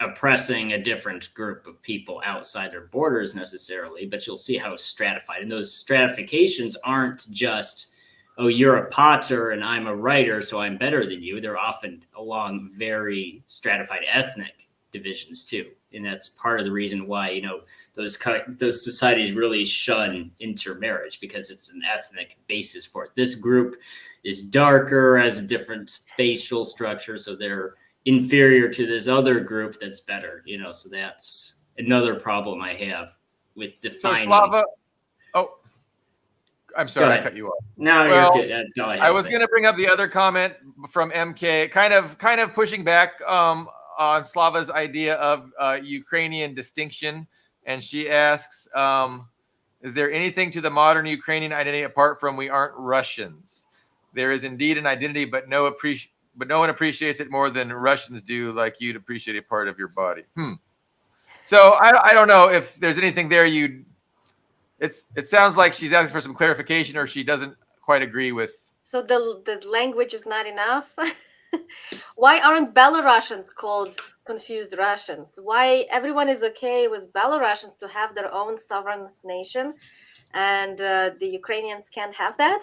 oppressing a different group of people outside their borders necessarily, but you'll see how stratified. And those stratifications aren't just, oh, you're a potter and I'm a writer, so I'm better than you. They're often along very stratified ethnic divisions too. And that's part of the reason why, those societies really shun intermarriage, because it's an ethnic basis for it. This group is darker, has a different facial structure, so they're inferior to this other group that's better, so that's another problem I have with defining. So Slava, I'm sorry, I cut you off. No, you're good. That's all I was going to bring up the other comment from MK, kind of pushing back on Slava's idea of Ukrainian distinction. And she asks, is there anything to the modern Ukrainian identity apart from we aren't Russians? There is indeed an identity, but no one appreciates it more than Russians do, like you'd appreciate a part of your body. So I don't know if there's anything there it sounds like she's asking for some clarification, or she doesn't quite agree with. So the language is not enough? Why aren't Belarusians called confused Russians? Why everyone is okay with Belarusians to have their own sovereign nation, and the Ukrainians can't have that?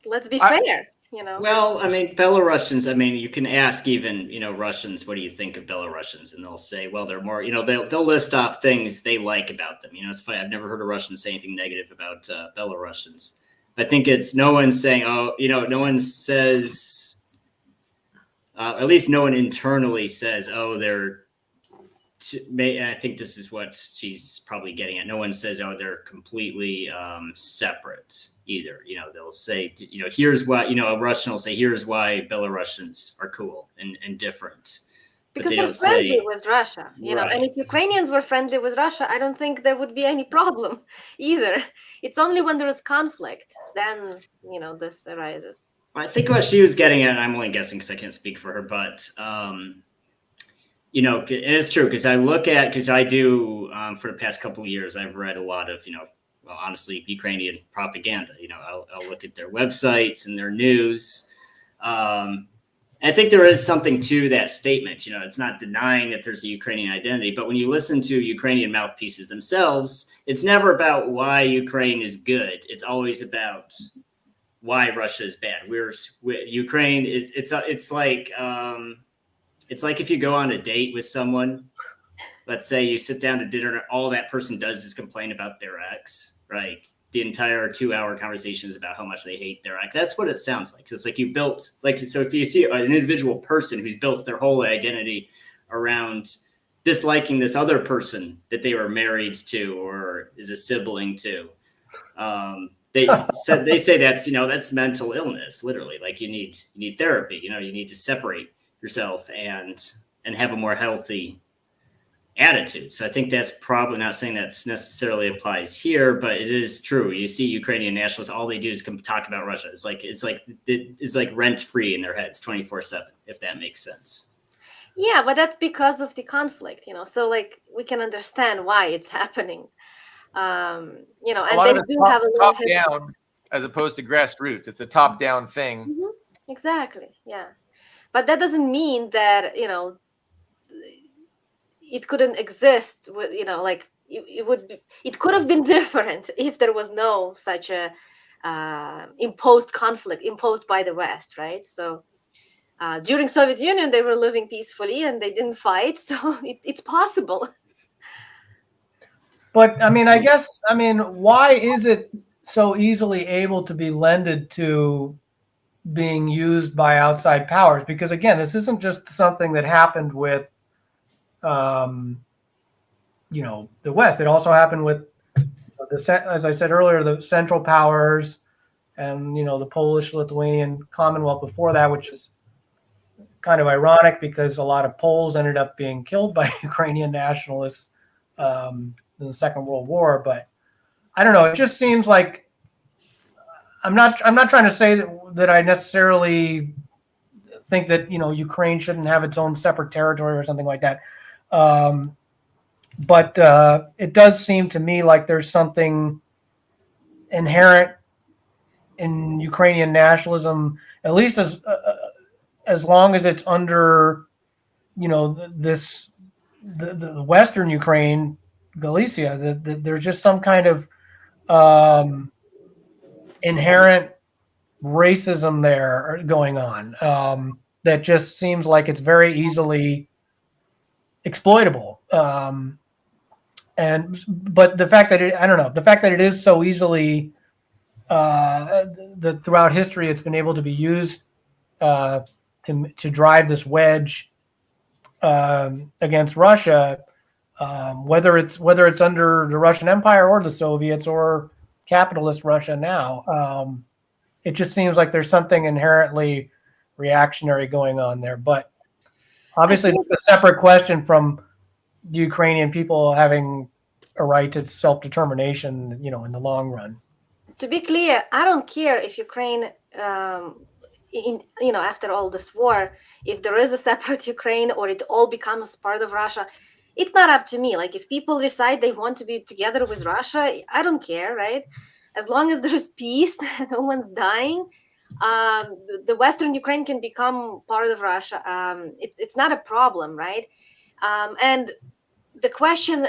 Let's be fair, Well, Belarusians, you can ask even, Russians, what do you think of Belarusians? And they'll say, well, they're more, they'll list off things they like about them. It's funny. I've never heard a Russian say anything negative about Belarusians. I think it's no one's saying, oh, no one says, at least no one internally says, oh, they're. I think this is what she's probably getting at. No one says, oh, they're completely separate either. They'll say, here's why, a Russian will say, here's why Belarusians are cool and different. Because they're friendly with Russia, right. And if Ukrainians were friendly with Russia, I don't think there would be any problem either. It's only when there is conflict, then, this arises. I think what she was getting at, and I'm only guessing because I can't speak for her, but it's true because I do for the past couple of years, I've read a lot of, honestly, Ukrainian propaganda. I'll look at their websites and their news. I think there is something to that statement. It's not denying that there's a Ukrainian identity, but when you listen to Ukrainian mouthpieces themselves, it's never about why Ukraine is good. It's always about why Russia is bad. Ukraine is it's like if you go on a date with someone, let's say you sit down to dinner and all that person does is complain about their ex, right? The entire 2-hour conversation is about how much they hate their ex. That's what it sounds like. It's like so if you see an individual person who's built their whole identity around disliking this other person that they were married to or is a sibling to, they say that's mental illness, literally. Like you need therapy, you need to separate yourself and have a more healthy attitude. So I think that's probably not saying that's necessarily applies here, but it is true. You see Ukrainian nationalists, all they do is talk about Russia. It's like rent free in their heads 24/7, if that makes sense. Yeah, but that's because of the conflict, so we can understand why it's happening. And they do have a little top down as opposed to grassroots. It's a top down thing. Mm-hmm. Exactly. Yeah. But that doesn't mean that, it couldn't exist. It could have been different if there was no such a imposed conflict imposed by the West, right? So during Soviet Union, they were living peacefully and they didn't fight. So it's possible. But why is it so easily able to be lended to being used by outside powers? Because again, this isn't just something that happened with, the West. It also happened with, as I said earlier, the Central Powers and, the Polish-Lithuanian Commonwealth before that, which is kind of ironic because a lot of Poles ended up being killed by Ukrainian nationalists in the Second World War. But I don't know. It just seems like I'm not trying to say that I necessarily think that Ukraine shouldn't have its own separate territory or something like that. But it does seem to me like there's something inherent in Ukrainian nationalism, at least as long as it's under, the Western Ukraine, Galicia. There's just some kind of inherent racism there going on that just seems like it's very easily exploitable. But the fact that it is so easily throughout history, it's been able to be used to drive this wedge against Russia, whether it's under the Russian Empire or the Soviets or capitalist Russia now. It just seems like there's something inherently reactionary going on there. But obviously, it's a separate question from the Ukrainian people having a right to self-determination, in the long run. To be clear, I don't care if Ukraine, after all this war, if there is a separate Ukraine or it all becomes part of Russia. It's not up to me. Like if people decide they want to be together with Russia, I don't care, right? As long as there's peace, no one's dying. The Western Ukraine can become part of Russia. It's not a problem, right? And the question,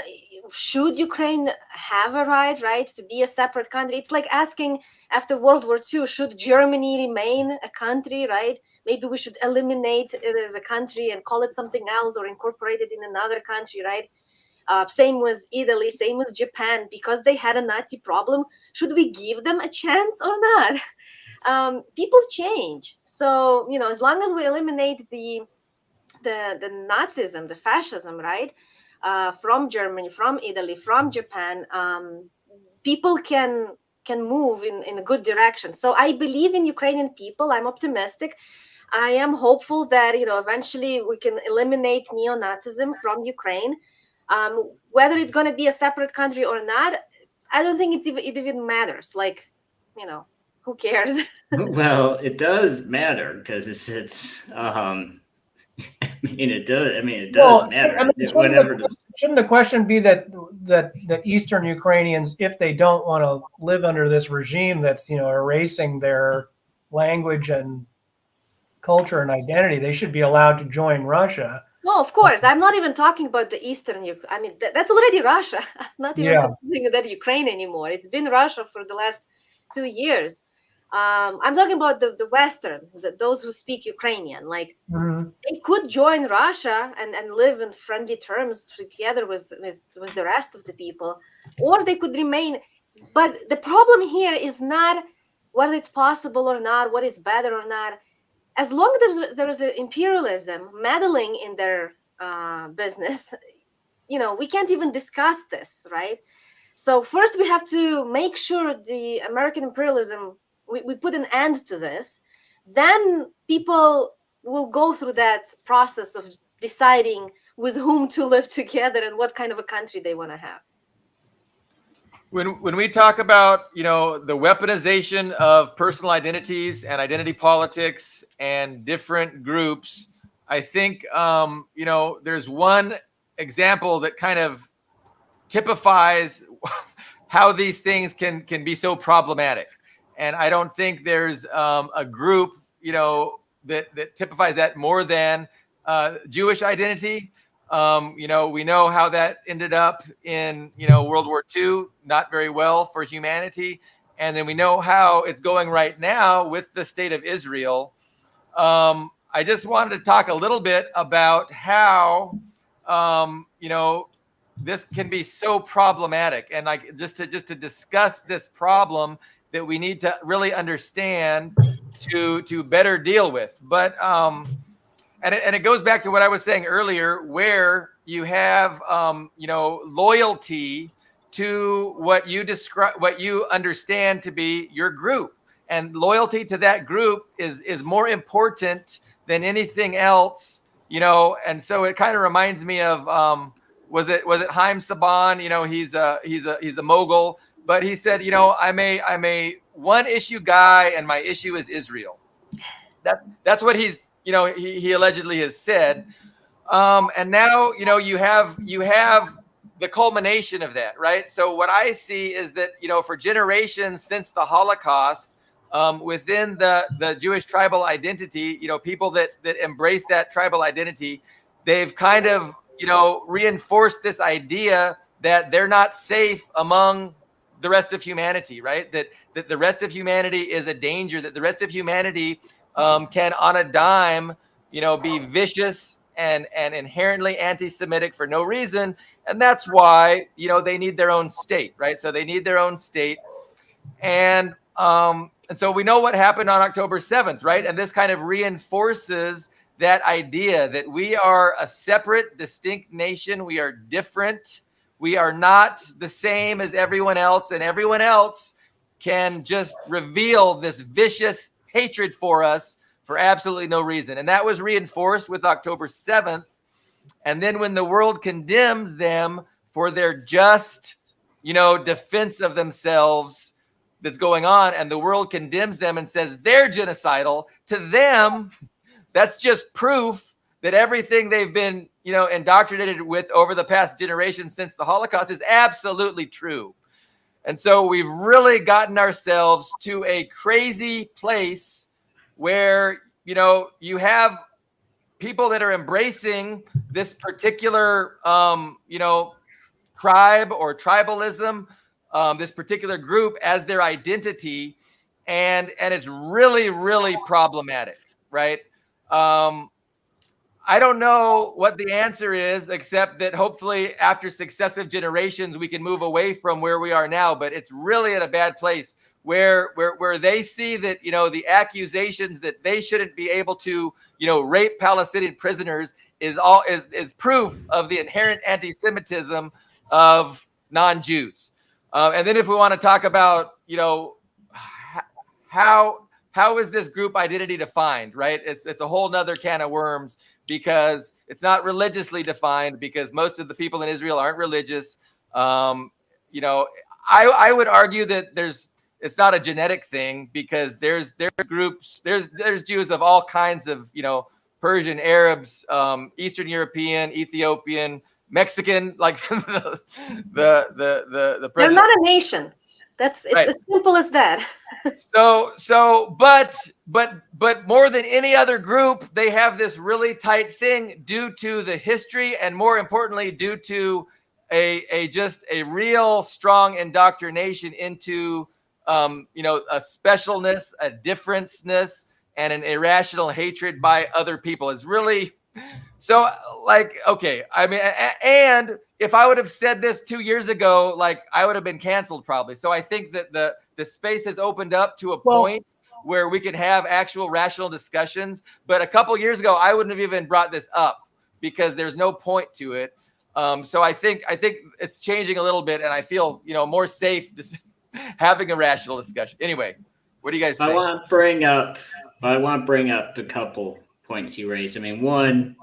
should Ukraine have a right to be a separate country? It's like asking after World War II, should Germany remain a country, right? Maybe we should eliminate it as a country and call it something else or incorporate it in another country, right? Same with Italy, same with Japan, because they had a Nazi problem. Should we give them a chance or not? People change. So, as long as we eliminate the Nazism, the fascism, right, from Germany, from Italy, from Japan, people can move in a good direction. So I believe in Ukrainian people. I'm optimistic. I am hopeful that eventually we can eliminate neo-Nazism from Ukraine. Whether it's going to be a separate country or not, I don't think it even matters. Like, who cares? Well, it does matter because it's it does. I mean, it does matter. Shouldn't the question be that Eastern Ukrainians, if they don't want to live under this regime that's erasing their language and culture and identity, they should be allowed to join Russia? No, of course. I'm not even talking about the Eastern Ukraine. I mean, that's already Russia. I'm not even considering that Ukraine anymore. It's been Russia for the last 2 years. I'm talking about the Western, those who speak Ukrainian. Like, they could join Russia and live in friendly terms together with the rest of the people, or they could remain. But the problem here is not whether it's possible or not, what is better or not. As long as there is an imperialism meddling in their business, we can't even discuss this, right? So first we have to make sure the American imperialism, we put an end to this. Then people will go through that process of deciding with whom to live together and what kind of a country they want to have. When we talk about, the weaponization of personal identities and identity politics and different groups, I think, there's one example that kind of typifies how these things can be so problematic. And I don't think there's a group, that typifies that more than Jewish identity. We know how that ended up in, World War II, not very well for humanity. And then we know how it's going right now with the state of Israel. I just wanted to talk a little bit about how, this can be so problematic, and like just to discuss this problem that we need to really understand to better deal with. But and it goes back to what I was saying earlier, where you have loyalty to what you understand to be your group, and loyalty to that group is more important than anything else. And so it kind of reminds me of was it Haim Saban? He's a mogul, but he said, I'm a one issue guy, and my issue is Israel. That's what he allegedly has said. And now, you have the culmination of that, right? So what I see is that, for generations since the Holocaust, within the Jewish tribal identity, people that embrace that tribal identity, they've kind of, reinforced this idea that they're not safe among the rest of humanity, right? That the rest of humanity is a danger, that the rest of humanity can on a dime, be vicious and inherently anti-Semitic for no reason. And that's why, they need their own state, right? So they need their own state. And so we know what happened on October 7th, right? And this kind of reinforces that idea that we are a separate, distinct nation. We are different. We are not the same as everyone else, and everyone else can just reveal this vicious hatred for us for absolutely no reason. And that was reinforced with October 7th. And then when the world condemns them for their just, defense of themselves that's going on, and the world condemns them and says they're genocidal, to them, that's just proof that everything they've been, indoctrinated with over the past generation since the Holocaust is absolutely true. And so we've really gotten ourselves to a crazy place where, you have people that are embracing this particular, tribe or tribalism, this particular group as their identity. And it's really, really problematic, right? I don't know what the answer is, except that hopefully after successive generations, we can move away from where we are now. But it's really at a bad place where they see that, you know, the accusations that they shouldn't be able to, you know, rape Palestinian prisoners is proof of the inherent anti-Semitism of non-Jews. And then if we want to talk about, you know, how is this group identity defined, right? It's a whole nother can of worms, because it's not religiously defined, because most of the people in Israel aren't religious. You know, I would argue that it's not a genetic thing, because there's groups, there's Jews of all kinds of, you know, Persian, Arabs, Eastern European, Ethiopian, Mexican, like the They're president. not a nation. It's Right. as simple as that. But more than any other group, they have this really tight thing due to the history, and more importantly, due to just a real strong indoctrination into you know, a specialness, a differenceness, and an irrational hatred by other people. It's really so, like, okay, I mean, and if I would have said this 2 years ago, like, I would have been canceled probably. So I think that the space has opened up to a point where we can have actual rational discussions. But a couple years ago, I wouldn't have even brought this up, because there's no point to it. So I think it's changing a little bit, and I feel, you know, more safe having a rational discussion. Anyway, what do you guys think? I want to bring up a couple points you raised. I mean, one,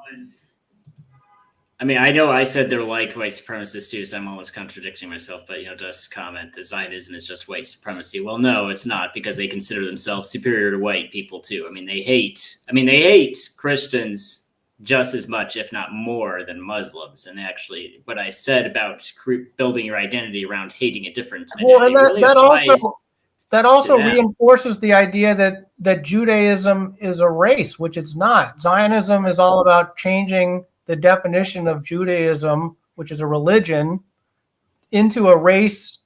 I mean, I know I said they're like white supremacists too, so I'm almost contradicting myself, but, you know, just comment that Zionism is just white supremacy. Well, no, it's not, because they consider themselves superior to white people too. I mean, they hate Christians just as much, if not more, than Muslims. And actually, what I said about building your identity around hating a different identity, that also reinforces the idea that Judaism is a race, which it's not. Zionism is all about changing the definition of Judaism, which is a religion, into a race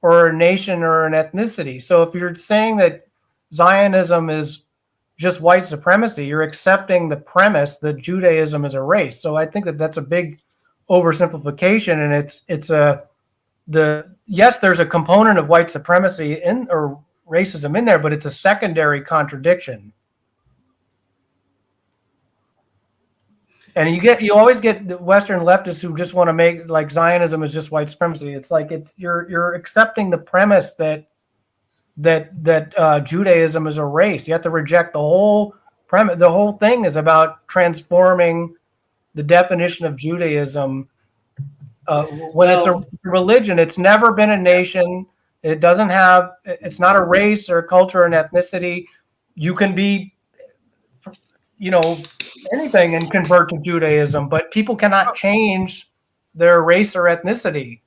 or a nation or an ethnicity. So if you're saying that Zionism is just white supremacy, you're accepting the premise that Judaism is a race. So I think that that's a big oversimplification, and yes, there's a component of white supremacy or racism in there, but it's a secondary contradiction. And you always get the Western leftists who just want to make like Zionism is just white supremacy. It's like you're accepting the premise that Judaism is a race. You have to reject the whole premise. The whole thing is about transforming the definition of Judaism. When it's a religion, it's never been a nation. It's not a race or a culture or an ethnicity. You can be, you know, anything and convert to Judaism, but people cannot change their race or ethnicity.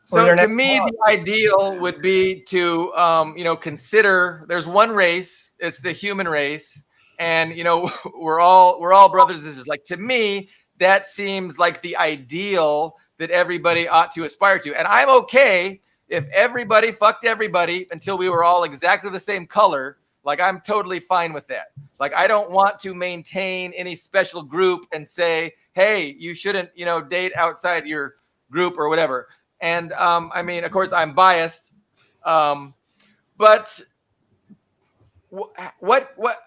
So to me, the ideal would be to, you know, consider there's one race, it's the human race. And, you know, we're all brothers and sisters. Like, to me, that seems like the ideal that everybody ought to aspire to. And I'm okay if everybody fucked everybody until we were all exactly the same color. Like, I'm totally fine with that. Like, I don't want to maintain any special group and say, hey, you shouldn't, you know, date outside your group or whatever. And I mean, of course, I'm biased, but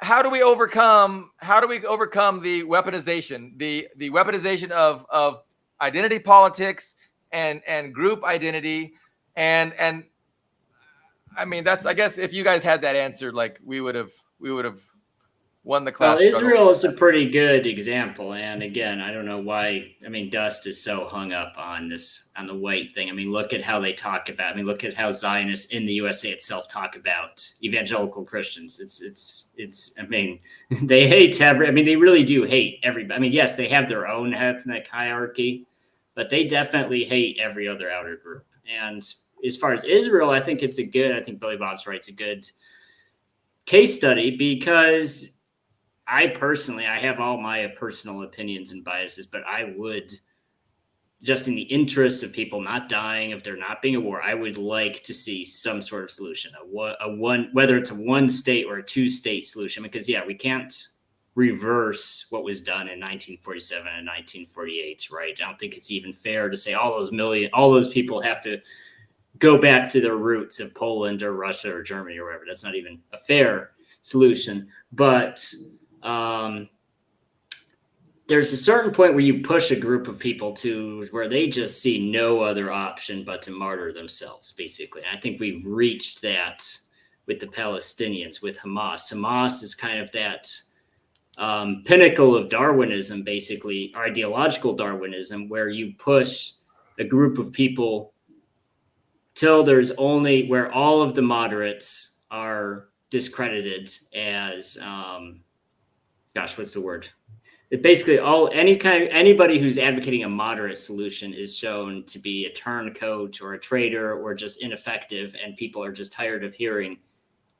how do we overcome the weaponization, the weaponization of identity politics and group identity, and I mean, that's, I guess, if you guys had that answer, like, we would have won the class. Well, Israel is a pretty good example. And again, I don't know why, I mean, Dust is so hung up on the white thing. I mean, look at how they talk about, look at how Zionists in the USA itself talk about evangelical Christians. It's, I mean, they hate they really do hate everybody. I mean, yes, they have their own ethnic hierarchy, but they definitely hate every other outer group. And as far as Israel, I think I think Billy Bob's right. It's a good case study, because I have all my personal opinions and biases, but I would, just in the interests of people not dying, if there not being a war, I would like to see some sort of solution, whether it's a one state or a 2-state solution, because we can't reverse what was done in 1947 and 1948, right? I don't think it's even fair to say all those people have to go back to their roots of Poland or Russia or Germany or whatever. That's not even a fair solution. But there's a certain point where you push a group of people to where they just see no other option but to martyr themselves, basically. And I think we've reached that with the Palestinians, with Hamas. Hamas is kind of that pinnacle of Darwinism, basically, ideological Darwinism, where you push a group of people till there's only where all of the moderates are discredited as, what's the word? It basically anybody who's advocating a moderate solution is shown to be a turncoat or a traitor or just ineffective, and people are just tired of hearing.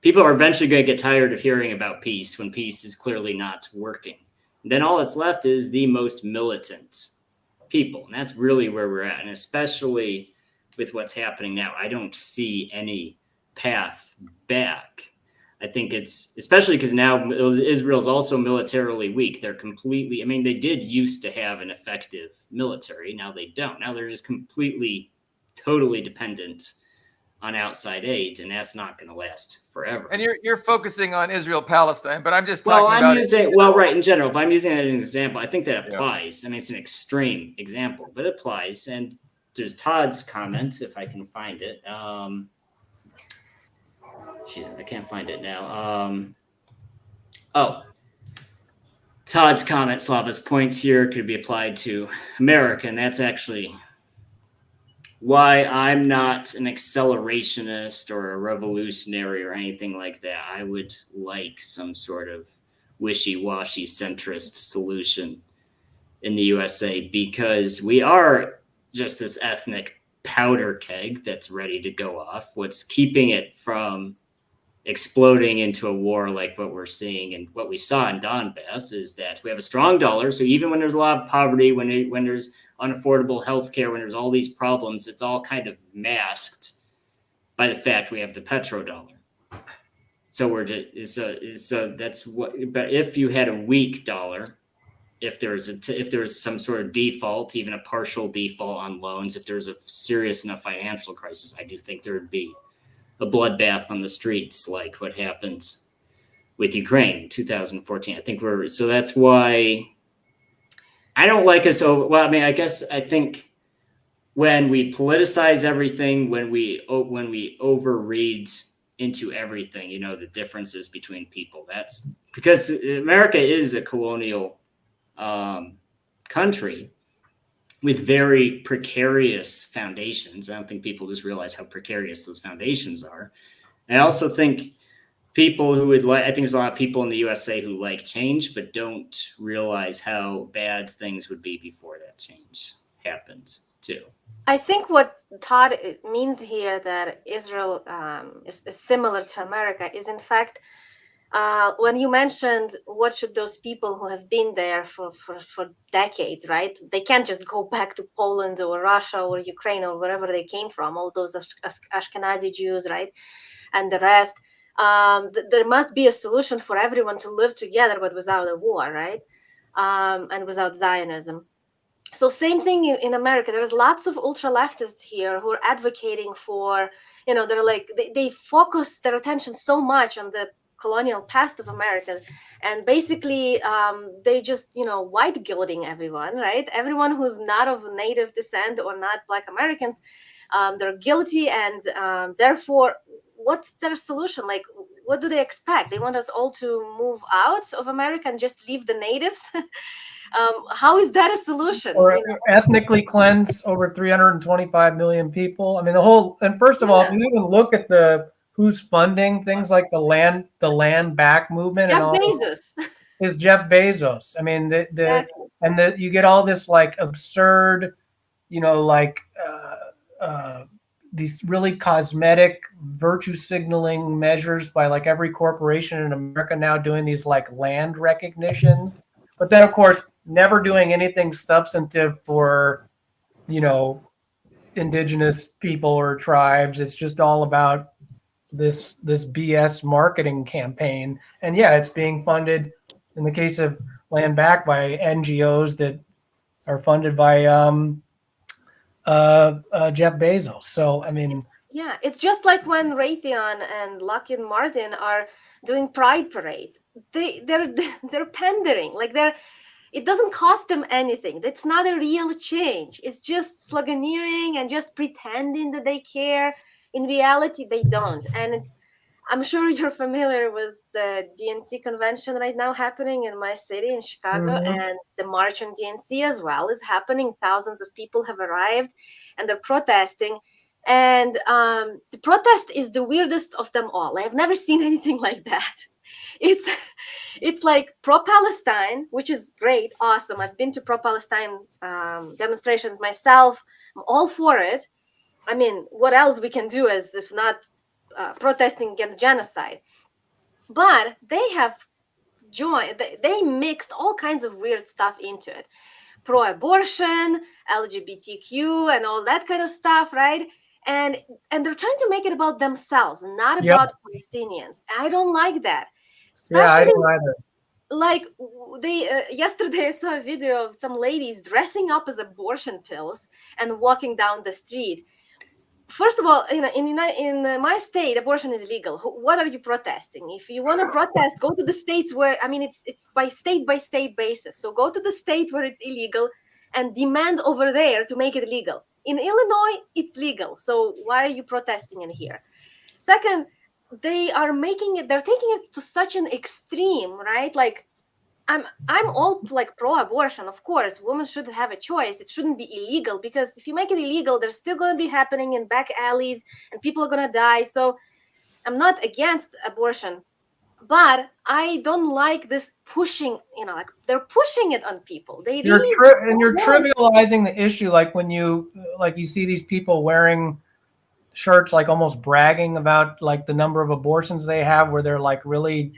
People are eventually going to get tired of hearing about peace when peace is clearly not working. And then all that's left is the most militant people, and that's really where we're at. And especially with what's happening now, I don't see any path back. I think it's especially because now Israel's also militarily weak. They're completely, I mean, they did used to have an effective military. Now they don't. Now they're just completely, totally dependent on outside aid, and that's not going to last forever. And you're focusing on Israel-Palestine, but I'm just talking about right, in general, but I'm using that as an example. I think that applies. Yeah. I mean, it's an extreme example, but it applies. And there's Todd's comment, if I can find it. I can't find it now. Todd's comment, Slava's points here could be applied to America, and that's actually why I'm not an accelerationist or a revolutionary or anything like that. I would like some sort of wishy-washy centrist solution in the USA, because we are just this ethnic powder keg that's ready to go off. What's keeping it from exploding into a war like what we're seeing and what we saw in Donbass is that we have a strong dollar. So even when there's a lot of poverty, when there's unaffordable healthcare, when there's all these problems, it's all kind of masked by the fact we have the petrodollar. So we're just so that's what. But if you had a weak dollar, if there was some sort of default, even a partial default on loans, if there's a serious enough financial crisis, I do think there would be a bloodbath on the streets like what happens with Ukraine in 2014. I think so that's why I don't like us over. Well, I mean, I think when we politicize everything, when we overread into everything, the differences between people, that's because America is a colonial country with very precarious foundations. I don't think people just realize how precarious those foundations are. And I also think people who I think there's a lot of people in the USA who like change, but don't realize how bad things would be before that change happens too. I think what Todd means here, that Israel is similar to America, is in fact, when you mentioned what should those people who have been there for decades, right? They can't just go back to Poland or Russia or Ukraine or wherever they came from, all those Ashkenazi Jews, right? And the rest. There must be a solution for everyone to live together, but without a war, right? And without Zionism. So same thing in America. There's lots of ultra leftists here who are advocating for, they're like, they focus their attention so much on the colonial past of America, and basically they just white guilting everyone, right? Everyone who's not of native descent or not Black Americans, they're guilty, and therefore what's their solution? Like, what do they expect? They want us all to move out of America and just leave the natives? How is that a solution? Or ethnically cleanse over 325 million people. I mean, and first of all, if you even look at who's funding things like the land back movement, Jeff Bezos. Is Jeff Bezos. I mean, you get all this like absurd, these really cosmetic virtue signaling measures by like every corporation in America now doing these like land recognitions, but then of course never doing anything substantive for, indigenous people or tribes. It's just all about this BS marketing campaign. And yeah, it's being funded in the case of Land Back, by NGOs that are funded by Jeff Bezos. So, I mean, yeah, it's just like when Raytheon and Lockheed Martin are doing pride parades. They're pandering, like it doesn't cost them anything. It's not a real change. It's just sloganeering and just pretending that they care. In reality, they don't. And I'm sure you're familiar with the DNC convention right now happening in my city in Chicago, and the March on DNC as well is happening. Thousands of people have arrived and they're protesting. And the protest is the weirdest of them all. I've never seen anything like that. It's like pro-Palestine, which is great, awesome. I've been to pro-Palestine demonstrations myself. I'm all for it. I mean, what else we can do as if not protesting against genocide? But they have joined. They mixed all kinds of weird stuff into it: pro-abortion, LGBTQ, and all that kind of stuff, right? And they're trying to make it about themselves, not about Palestinians. I don't like that. Especially, I don't either. Like they yesterday I saw a video of some ladies dressing up as abortion pills and walking down the street. First of all, in my state, abortion is legal. What are you protesting? If you want to protest, go to the states where, I mean, it's by state basis. So go to the state where it's illegal and demand over there to make it legal. In Illinois, it's legal. So why are you protesting in here? Second, they're taking it to such an extreme, right? Like, I'm all like pro-abortion, of course. Women should have a choice. It shouldn't be illegal, because if you make it illegal, there's still going to be happening in back alleys and people are going to die. So I'm not against abortion, but I don't like this pushing, like they're pushing it on people. You're trivializing the issue. Like when you see these people wearing shirts, like almost bragging about like the number of abortions they have, where they're like really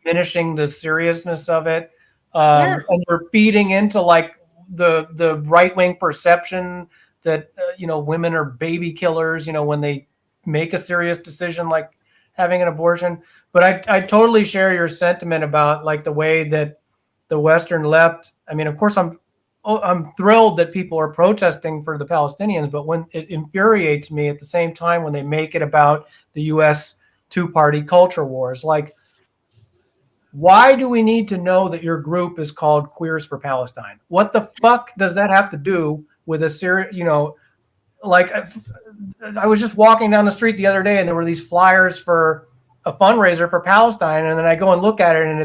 diminishing the seriousness of it, and we're feeding into like the right-wing perception that women are baby killers when they make a serious decision like having an abortion. But I totally share your sentiment about like the way that the Western left. I mean, of course, I'm thrilled that people are protesting for the Palestinians, but when it infuriates me at the same time when they make it about the U.S. two-party culture wars. Like, why do we need to know that your group is called Queers for Palestine? What the fuck does that have to do with a serious, like I was just walking down the street the other day and there were these flyers for a fundraiser for Palestine, and then I go and look at it and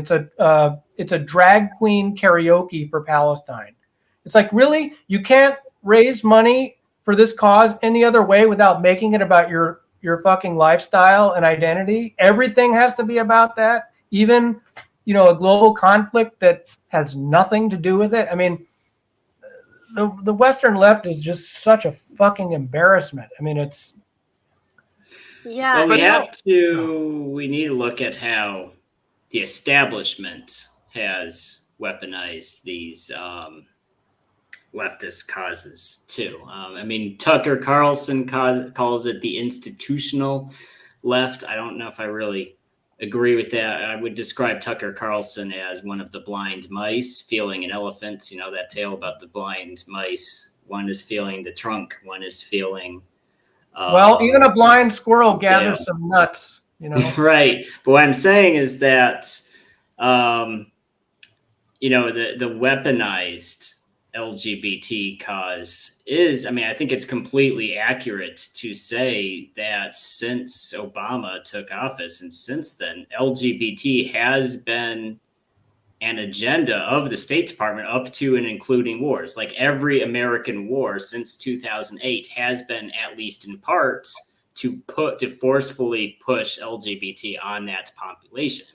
it's a drag queen karaoke for Palestine. It's like, really? You can't raise money for this cause any other way without making it about your fucking lifestyle and identity? Everything has to be about that? Even, a global conflict that has nothing to do with it? I mean, the Western left is just such a fucking embarrassment. I mean, it's... Yeah. Well, we need to look at how the establishment has weaponized these leftist causes too. I mean, Tucker Carlson calls it the institutional left. I don't know if I really agree with that. I would describe Tucker Carlson as one of the blind mice feeling an elephant. That tale about the blind mice. One is feeling the trunk, one is feeling... even a blind squirrel gathers some nuts, Right. But what I'm saying is that, the weaponized LGBT cause is, I think it's completely accurate to say that since Obama took office and since then, LGBT has been an agenda of the State Department up to and including wars. Like every American war since 2008 has been, at least in part, to forcefully push LGBT on that population.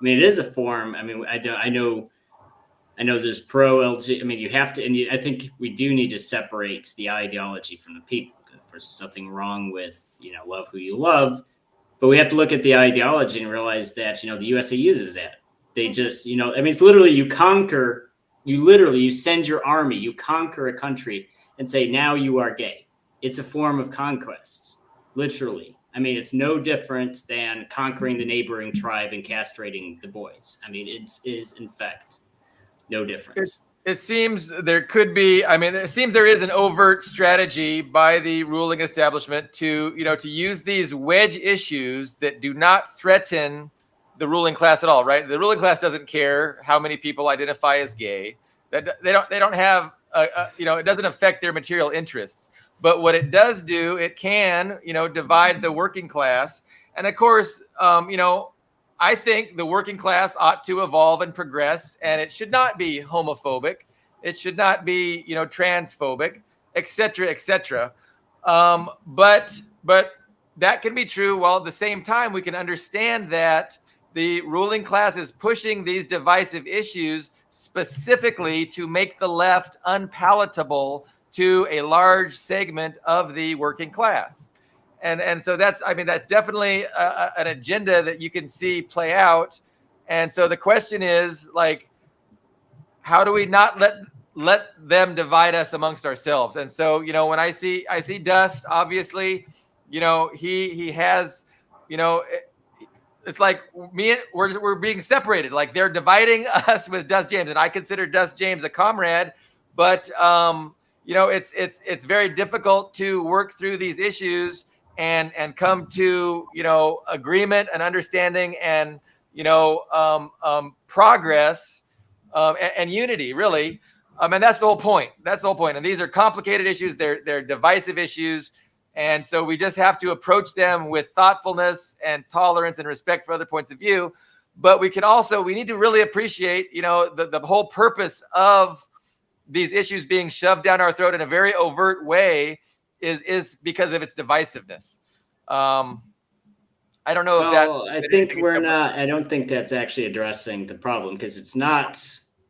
It is a form. I know there's pro-LGBT. You have to, I think we do need to separate the ideology from the people. There's nothing wrong with, love who you love, but we have to look at the ideology and realize that, the USA uses that. They just, it's literally you send your army, you conquer a country and say, now you are gay. It's a form of conquest, literally. I mean, it's no different than conquering the neighboring tribe and castrating the boys. I mean, it is in fact no difference. It seems there could be, I mean, it seems there is an overt strategy by the ruling establishment to, to use these wedge issues that do not threaten the ruling class at all, right? The ruling class doesn't care how many people identify as gay. That they don't have, it doesn't affect their material interests. But what it does do, it can, divide the working class. And of course, I think the working class ought to evolve and progress, and it should not be homophobic. It should not be, transphobic, et cetera, et cetera. But that can be true, while at the same time, we can understand that the ruling class is pushing these divisive issues specifically to make the left unpalatable to a large segment of the working class. And so that's definitely an agenda that you can see play out. And so the question is, like, how do we not let them divide us amongst ourselves? And so, when I see Dust, obviously, he has, it's like we're being separated. Like, they're dividing us with Dust James, and I consider Dust James a comrade, but it's very difficult to work through these issues and come to, agreement and understanding and, progress and unity, really. And that's the whole point. And these are complicated issues. They're divisive issues. And so we just have to approach them with thoughtfulness and tolerance and respect for other points of view. But we need to really appreciate, the whole purpose of these issues being shoved down our throat in a very overt way is because of its divisiveness. I don't know if that. I think we're not. I don't think that's actually addressing the problem, because it's not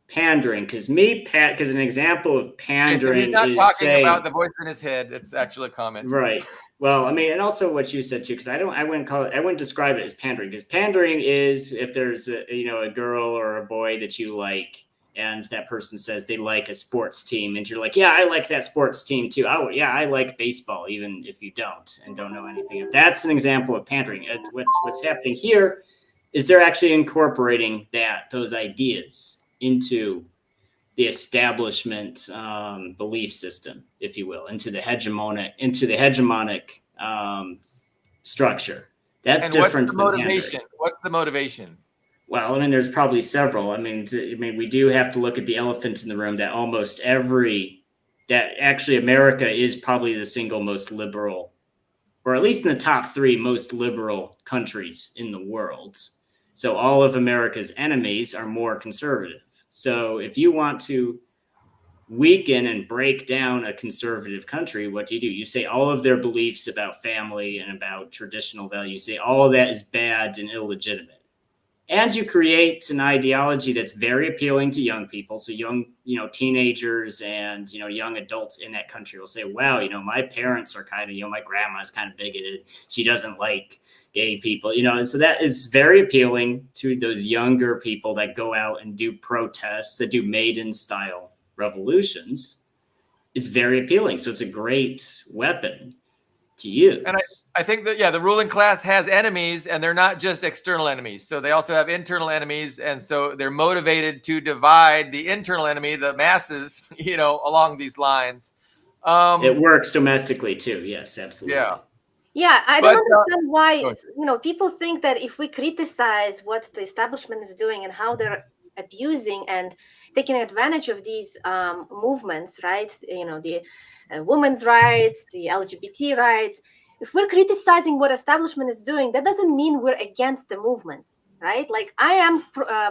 pandering. Because an example of pandering he's not is talking saying, about the voice in his head. It's actually a comment, right? Well, I mean, and also what you said too, because I wouldn't describe it as pandering, because pandering is if there's a girl or a boy that you like, and that person says they like a sports team, and you're like, yeah, I like that sports team too. Oh, yeah, I like baseball, even if you don't and don't know anything. That's an example of pandering. What's happening here is they're actually incorporating those ideas into the establishment belief system, if you will, into the hegemonic structure. That's different than motivation. What's the motivation? Well, I mean, there's probably several. I mean, we do have to look at the elephant in the room that America is probably the single most liberal, or at least in the top 3 most liberal countries in the world. So all of America's enemies are more conservative. So if you want to weaken and break down a conservative country, what do? You say all of their beliefs about family and about traditional values, say all of that is bad and illegitimate. And you create an ideology that's very appealing to young people. So young, teenagers and, young adults in that country will say, wow, my parents are kind of, my grandma's kind of bigoted. She doesn't like gay people, and so that is very appealing to those younger people that go out and do protests, that do maiden style revolutions. It's very appealing. So it's a great weapon to use. And I think that, the ruling class has enemies, and they're not just external enemies. So they also have internal enemies. And so they're motivated to divide the internal enemy, the masses, along these lines. It works domestically too. Yes, absolutely. Yeah, I don't understand why, people think that if we criticize what the establishment is doing and how they're abusing and taking advantage of these movements, right? The women's rights, the LGBT rights. If we're criticizing what establishment is doing, that doesn't mean we're against the movements, right? Like, I am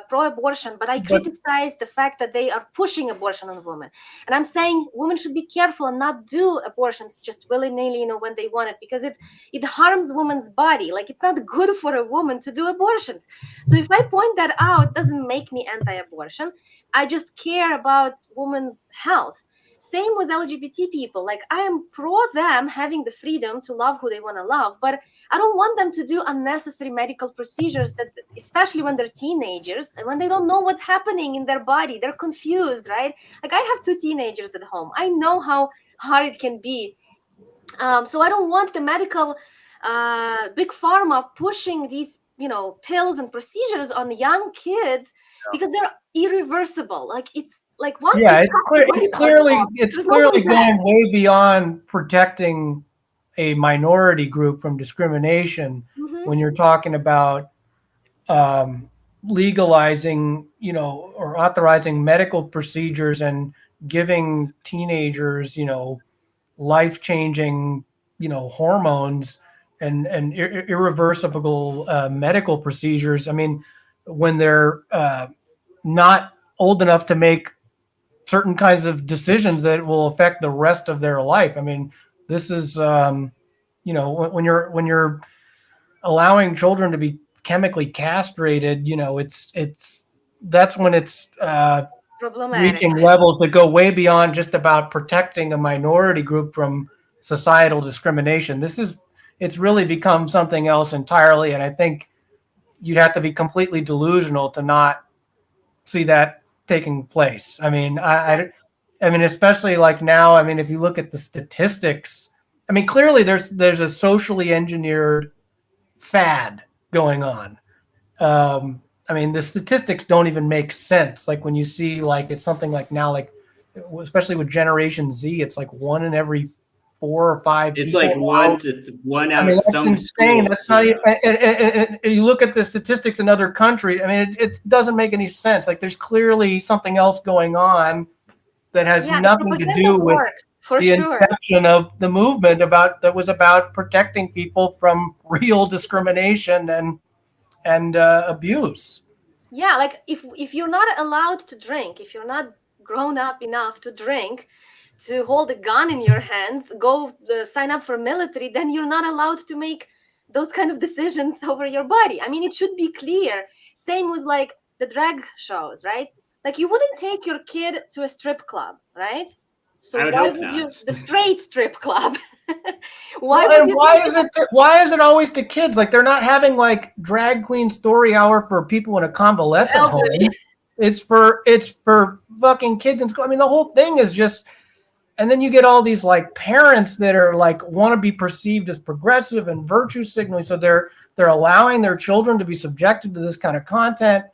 pro-abortion, but I criticize the fact that they are pushing abortion on women. And I'm saying women should be careful and not do abortions just willy-nilly, when they want it, because it harms women's body. Like, it's not good for a woman to do abortions. So if I point that out, it doesn't make me anti-abortion. I just care about women's health. Same with LGBT people. Like, I am pro them having the freedom to love who they want to love, but I don't want them to do unnecessary medical procedures, that, especially when they're teenagers and when they don't know what's happening in their body. They're confused, right? Like, I have 2 teenagers at home. I know how hard it can be. So I don't want the medical big pharma pushing these, pills and procedures on young kids because they're irreversible. Like it's like once Yeah, you it's try clear. to It's bypass clearly them, it's there's no clearly going back. going way beyond protecting a minority group from discrimination Mhm. when you're talking about legalizing, or authorizing medical procedures and giving teenagers, life-changing, hormones and irreversible medical procedures. I mean, when they're not old enough to make certain kinds of decisions that will affect the rest of their life. I mean, this is, when you're allowing children to be chemically castrated, it's that's when it's Problematic. reaching levels that go way beyond just about protecting a minority group from societal discrimination. It's really become something else entirely, and I think you'd have to be completely delusional to not see that taking place. I mean, I mean, especially like now. I mean, if you look at the statistics, I mean, clearly there's a socially engineered fad going on. I mean, the statistics don't even make sense. Like when you see, like, it's something like now, like especially with Generation Z, it's like 1 in every 4 or 5 It's people like now. one I out mean, of that's some insane. schools. That's not even. And you look at the statistics in other countries. I mean, it doesn't make any sense. Like, there's clearly something else going on that has Yeah, the nothing to propaganda do with works for the sure. inception of the movement that was about protecting people from real discrimination and abuse. Yeah, like if you're not allowed to drink, if you're not grown up enough to drink, to hold a gun in your hands, go sign up for military, then you're not allowed to make those kind of decisions over your body. I mean, it should be clear. Same with like the drag shows, right? Like you wouldn't take your kid to a strip club, right? So I would why hope would you not. the straight strip club? Why Well, would and you take why is it always to kids? Like they're not having like drag queen story hour for people in a convalescent elderly? home. It's for fucking kids in school. I mean, the whole thing is just. And then you get all these like parents that are like want to be perceived as progressive and virtue signaling, so they're allowing their children to be subjected to this kind of content.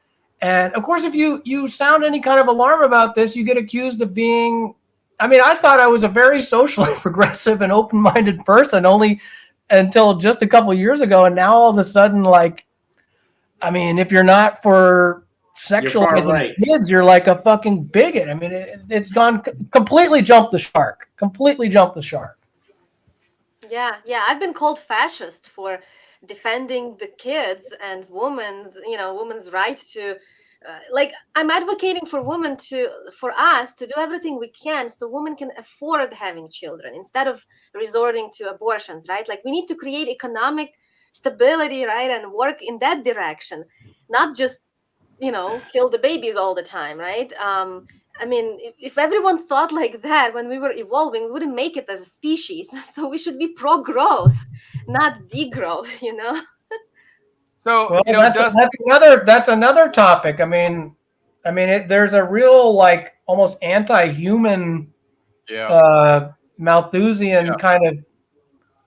And of course, if you sound any kind of alarm about this, you get accused of being. I mean, I thought I was a very socially progressive and open-minded person only until just a couple of years ago, and now all of a sudden, like, I mean, if you're not for You're far sexualizing right. kids, you're like a fucking bigot. I mean, it's gone completely jumped the shark. Completely jumped the shark. Yeah, yeah. I've been called fascist for defending the kids and women's right to, like, I'm advocating for for us to do everything we can so women can afford having children instead of resorting to abortions, right? Like, we need to create economic stability, right, and work in that direction, not just kill the babies all the time, right? I mean, if everyone thought like that when we were evolving, we wouldn't make it as a species. So we should be pro-growth, not degrowth, So, Well, that's Dust, another topic. There's a real like almost anti-human, yeah. Malthusian Yeah. kind of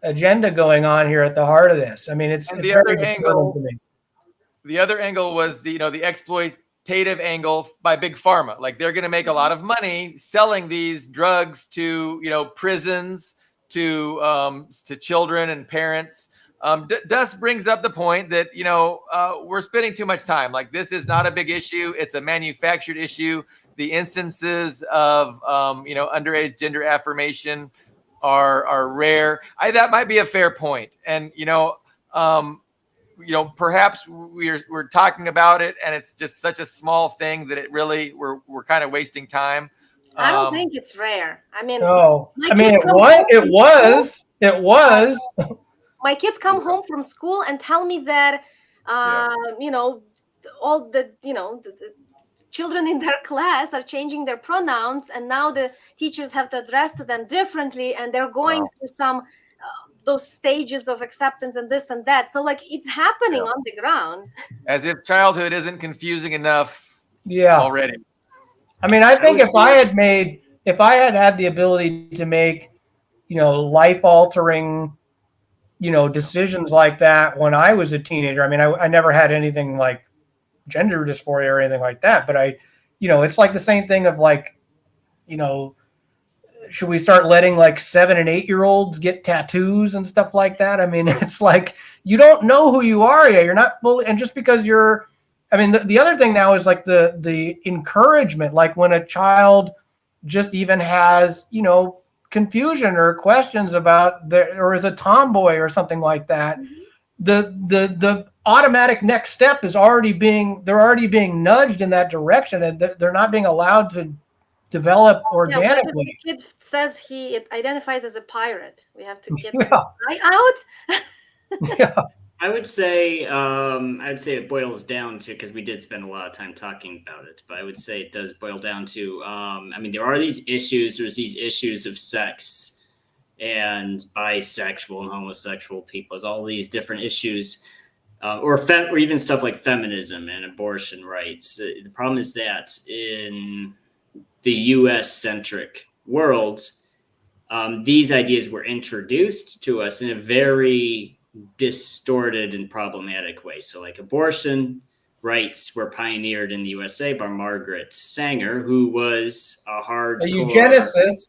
agenda going on here at the heart of this. I mean, it's And it's the very other disturbing angle, to me. the other angle was the exploitative angle by big pharma. Like they're going to make a lot of money selling these drugs to prisons, to children and parents. Dust brings up the point that we're spending too much time. Like this is not a big issue; it's a manufactured issue. The instances of underage gender affirmation are rare. That might be a fair point, and perhaps we're talking about it and it's just such a small thing that it really we're kind of wasting time. I don't think it's rare. I mean, No, my I mean kids it come was. home It from was. It was. my kids come home from school and tell me that all the children in their class are changing their pronouns, and now the teachers have to address to them differently, and they're going Wow. through some those stages of acceptance and this and that. So like it's happening on the ground. As if childhood isn't confusing enough Yeah. already. I mean, I think if I had had the ability to make, life altering decisions like that when I was a teenager. I mean, I never had anything like gender dysphoria or anything like that, but it's like the same thing of like, should we start letting like 7 and 8 year olds get tattoos and stuff like that? I mean, it's like, you don't know who you are yet. You're not fully, and just because the other thing now is like the encouragement, like when a child just even has, confusion or questions about or is a tomboy or something like that. The automatic next step is they're already being nudged in that direction, and they're not being allowed to develop organically. What if the kid says he identifies as a pirate? We have to get this guy out. Yeah. I would say it boils down to, because we did spend a lot of time talking about it, but I would say it does boil down to, there are these issues. There's these issues of sex and bisexual and homosexual people. There's all these different issues, or even stuff like feminism and abortion rights. The problem is that in the U.S.-centric world, these ideas were introduced to us in a very distorted and problematic way. So like abortion rights were pioneered in the USA by Margaret Sanger, who was a hardcore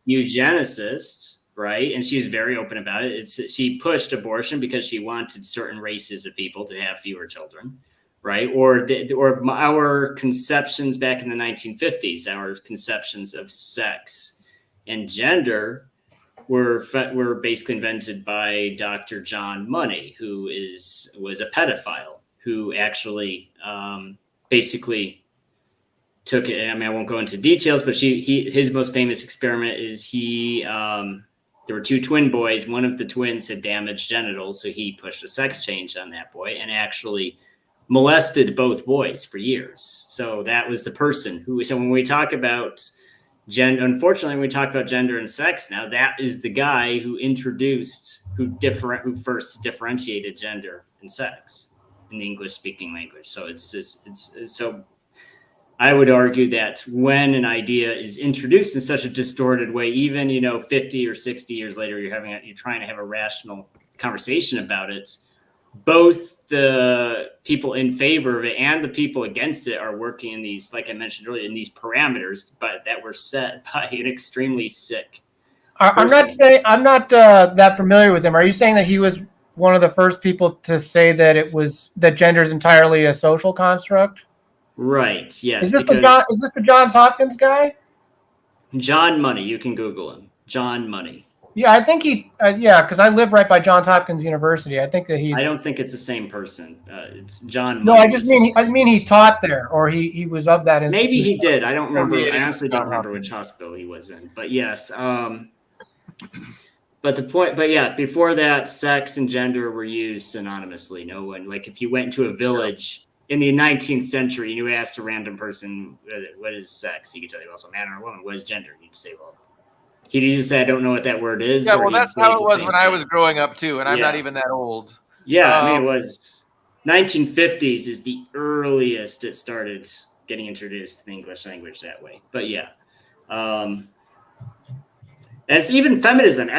eugenicist, right? And she was very open about it. She pushed abortion because she wanted certain races of people to have fewer children, right? Or our conceptions back in the 1950s, our conceptions of sex and gender were basically invented by Dr. John Money, who was a pedophile who actually basically took it. I mean, I won't go into details, but his most famous experiment is there were two twin boys. One of the twins had damaged genitals, so he pushed a sex change on that boy and actually molested both boys for years. So that was the person who. So when we talk about unfortunately, when we talk about gender and sex now, that is the guy who who first differentiated gender and sex in the English-speaking language. So so I would argue that when an idea is introduced in such a distorted way, even 50 or 60 years later, you're trying to have a rational conversation about it. Both the people in favor of it and the people against it are working in these, like I mentioned earlier, in these parameters, but that were set by an extremely sick person. I'm not that familiar with him. Are you saying that he was one of the first people to say that gender is entirely a social construct? Right. Yes. Is this the Johns Hopkins guy? John Money. You can Google him. John Money. Yeah, I think because I live right by Johns Hopkins University. I think that I don't think it's the same person. It's John No, Money. I mean he taught there, or he was of that institution. Maybe he did. I don't remember. I honestly don't remember which hospital he was in. But yes. But before that, sex and gender were used synonymously. No one, like if you went to a village in the 19th century and you asked a random person, what is sex? He could tell you also man or woman. What is gender? You'd say, well, he'd just say, I don't know what that word is. Yeah, well, that's how it was when I was growing up too, and I'm not even that old. Yeah, I mean, it was 1950s is the earliest it started getting introduced to the English language that way. But yeah. As even feminism,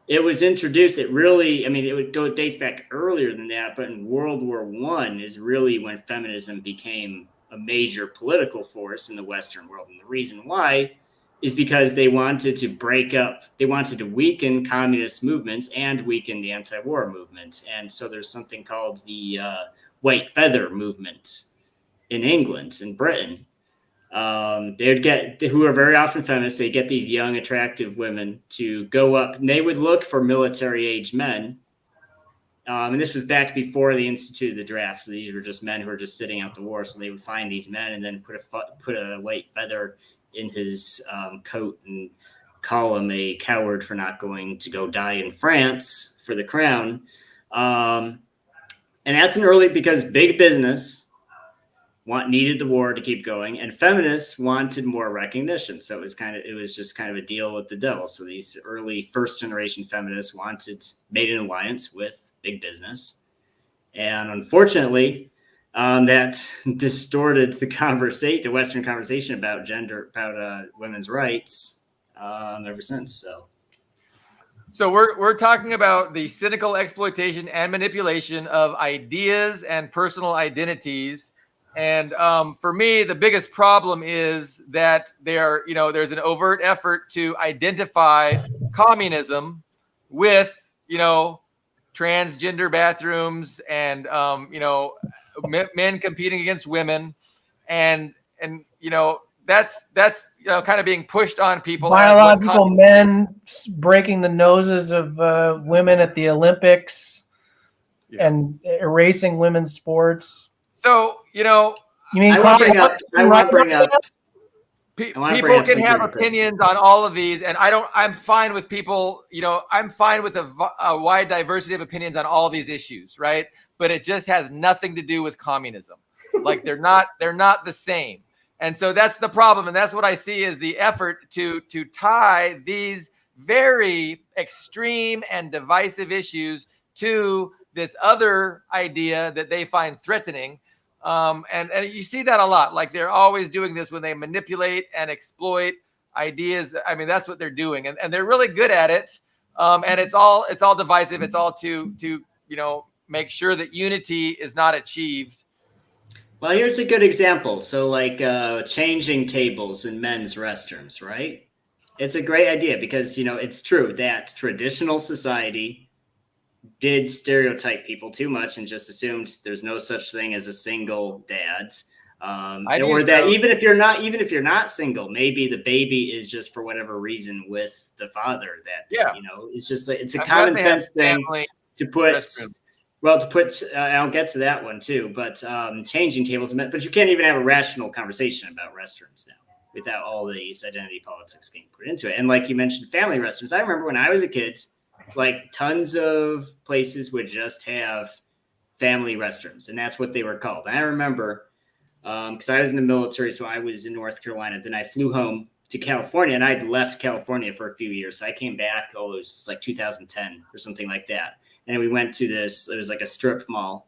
it was introduced. It really, it dates back earlier than that, but in World War I is really when feminism became a major political force in the Western world. And the reason why is because they wanted to weaken communist movements and weaken the anti-war movement. And so there's something called the White Feather movement in England and Britain. Who are very often feminists, they get these young, attractive women to go up, and they would look for military-age men. And this was back before they instituted the draft. So these were just men who were just sitting out the war. So they would find these men and then put a white feather in his coat and call him a coward for not going to go die in France for the crown. And that's because big business needed the war to keep going, and feminists wanted more recognition. So it was just kind of a deal with the devil. So these early first generation feminists made an alliance with big business, and unfortunately, that distorted the Western conversation about gender, about women's rights, ever since. So So we're talking about the cynical exploitation and manipulation of ideas and personal identities. And for me, the biggest problem is that there's an overt effort to identify communism with, transgender bathrooms and, men competing against women. And that's kind of being pushed on people as what Biological men breaking the noses of women at the Olympics and erasing women's sports. So, You mean I want to bring up people can have opinions on all of these, and I'm fine with people, I'm fine with a wide diversity of opinions on all these issues, right? But it just has nothing to do with communism. Like they're not the same. And so that's the problem. And that's what I see as the effort to tie these very extreme and divisive issues to this other idea that they find threatening. And you see that a lot. Like they're always doing this when they manipulate and exploit ideas. I mean, that's what they're doing. And they're really good at it. And it's all divisive. It's all to make sure that unity is not achieved. Well, here's a good example. So like changing tables in men's restrooms, right? It's a great idea because, it's true that traditional society did stereotype people too much and just assumed there's no such thing as a single dad. Or that even if you're not single, maybe the baby is just for whatever reason with the father that day, it's just it's a common sense thing to put. Well, I'll get to that one too, but changing tables, but you can't even have a rational conversation about restrooms now without all these identity politics getting put into it. And like you mentioned, family restrooms. I remember when I was a kid, like tons of places would just have family restrooms, and that's what they were called. And I remember because I was in the military, so I was in North Carolina. Then I flew home to California, and I'd left California for a few years. So I came back, it was like 2010 or something like that. And we went to it was like a strip mall,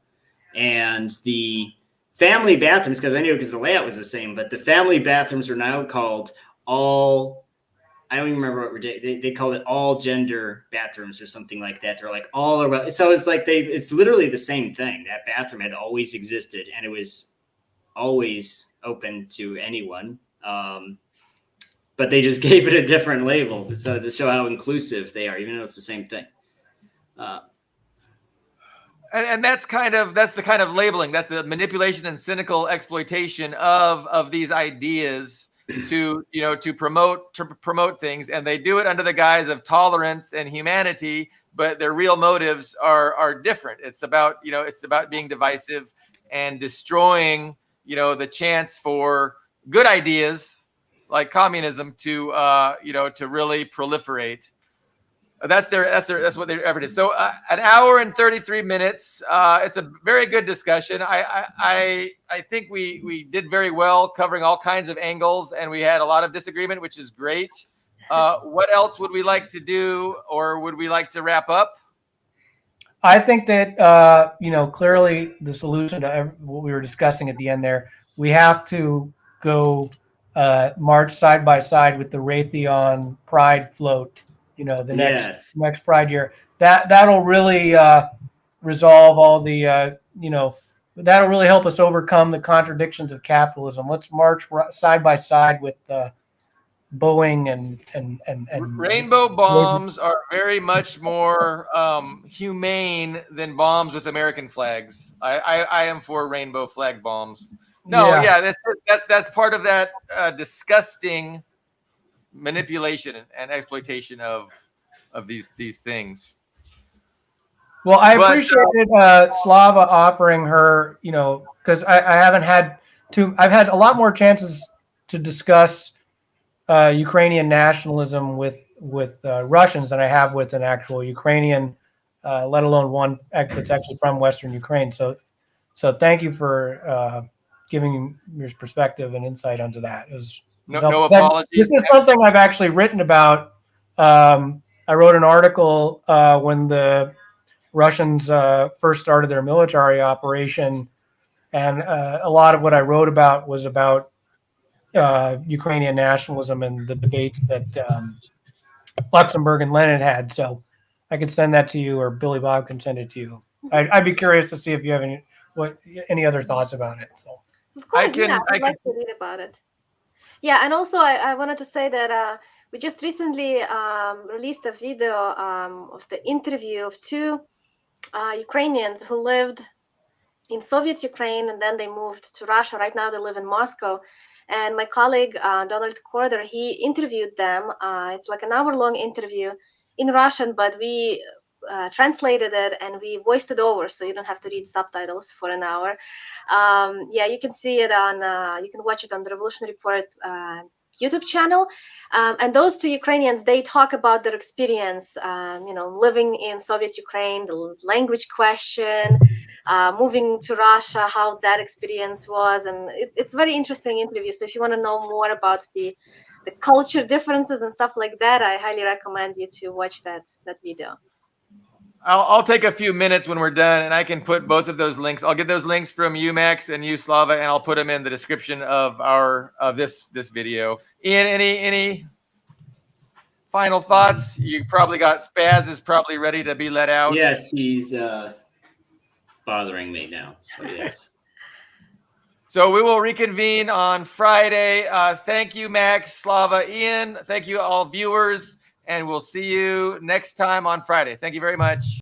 and the family bathrooms, because I knew because the layout was the same, but the family bathrooms are now called I don't even remember what they called it all gender bathrooms or something like that. They're like all around. So it's like it's literally the same thing. That bathroom had always existed, and it was always open to anyone. But they just gave it a different label. So to show how inclusive they are, even though it's the same thing. And that's the kind of labeling. That's the manipulation and cynical exploitation of these ideas to promote things, and they do it under the guise of tolerance and humanity, but their real motives are different. It's about being divisive and destroying the chance for good ideas like communism to really proliferate. That's what their effort is. So an hour and 33 minutes. It's a very good discussion. I think we did very well covering all kinds of angles, and we had a lot of disagreement, which is great. What else would we like to do, or would we like to wrap up? I think that clearly the solution to what we were discussing at the end there, we have to go march side by side with the Raytheon Pride float. The next Pride year, that'll really resolve all the that'll really help us overcome the contradictions of capitalism. Let's march side by side with Boeing and rainbow bombs are very much more humane than bombs with American flags. I am for rainbow flag bombs. That's part of that disgusting manipulation and exploitation of these things. Well, I appreciated Slava offering her, because I haven't had I've had a lot more chances to discuss Ukrainian nationalism with Russians than I have with an actual Ukrainian, let alone one that's actually from Western Ukraine. So thank you for giving your perspective and insight onto that. It was no apologies. This is something I've actually written about. I wrote an article when the Russians first started their military operation, and a lot of what I wrote about was about Ukrainian nationalism and the debates that Luxembourg and Lenin had. So I can send that to you, or Billy Bob can send it to you. I'd be curious to see if you have any other thoughts about it. So Of course, I I'd like to read about it. Yeah, and also I wanted to say that we just recently released a video of the interview of two Ukrainians who lived in Soviet Ukraine, and then they moved to Russia. Right now they live in Moscow. And my colleague, Donald Corder, he interviewed them. It's like an hour-long interview in Russian, but we translated it and we voiced it over, so you don't have to read subtitles for an hour. Yeah, you can see it on, you can watch it on the Revolution Report YouTube channel. And those two Ukrainians, they talk about their experience, living in Soviet Ukraine, the language question, moving to Russia, how that experience was. And it's very interesting interview. So if you want to know more about the culture differences and stuff like that, I highly recommend you to watch that video. I'll take a few minutes when we're done, and I can put both of those links. I'll get those links from you, Max, and you, Slava, and I'll put them in the description of this video. Ian, any final thoughts? You probably got Spaz is probably ready to be let out. Yes, he's bothering me now. So yes. So we will reconvene on Friday. Thank you, Max, Slava, Ian. Thank you, all viewers, and we'll see you next time on Friday. Thank you very much.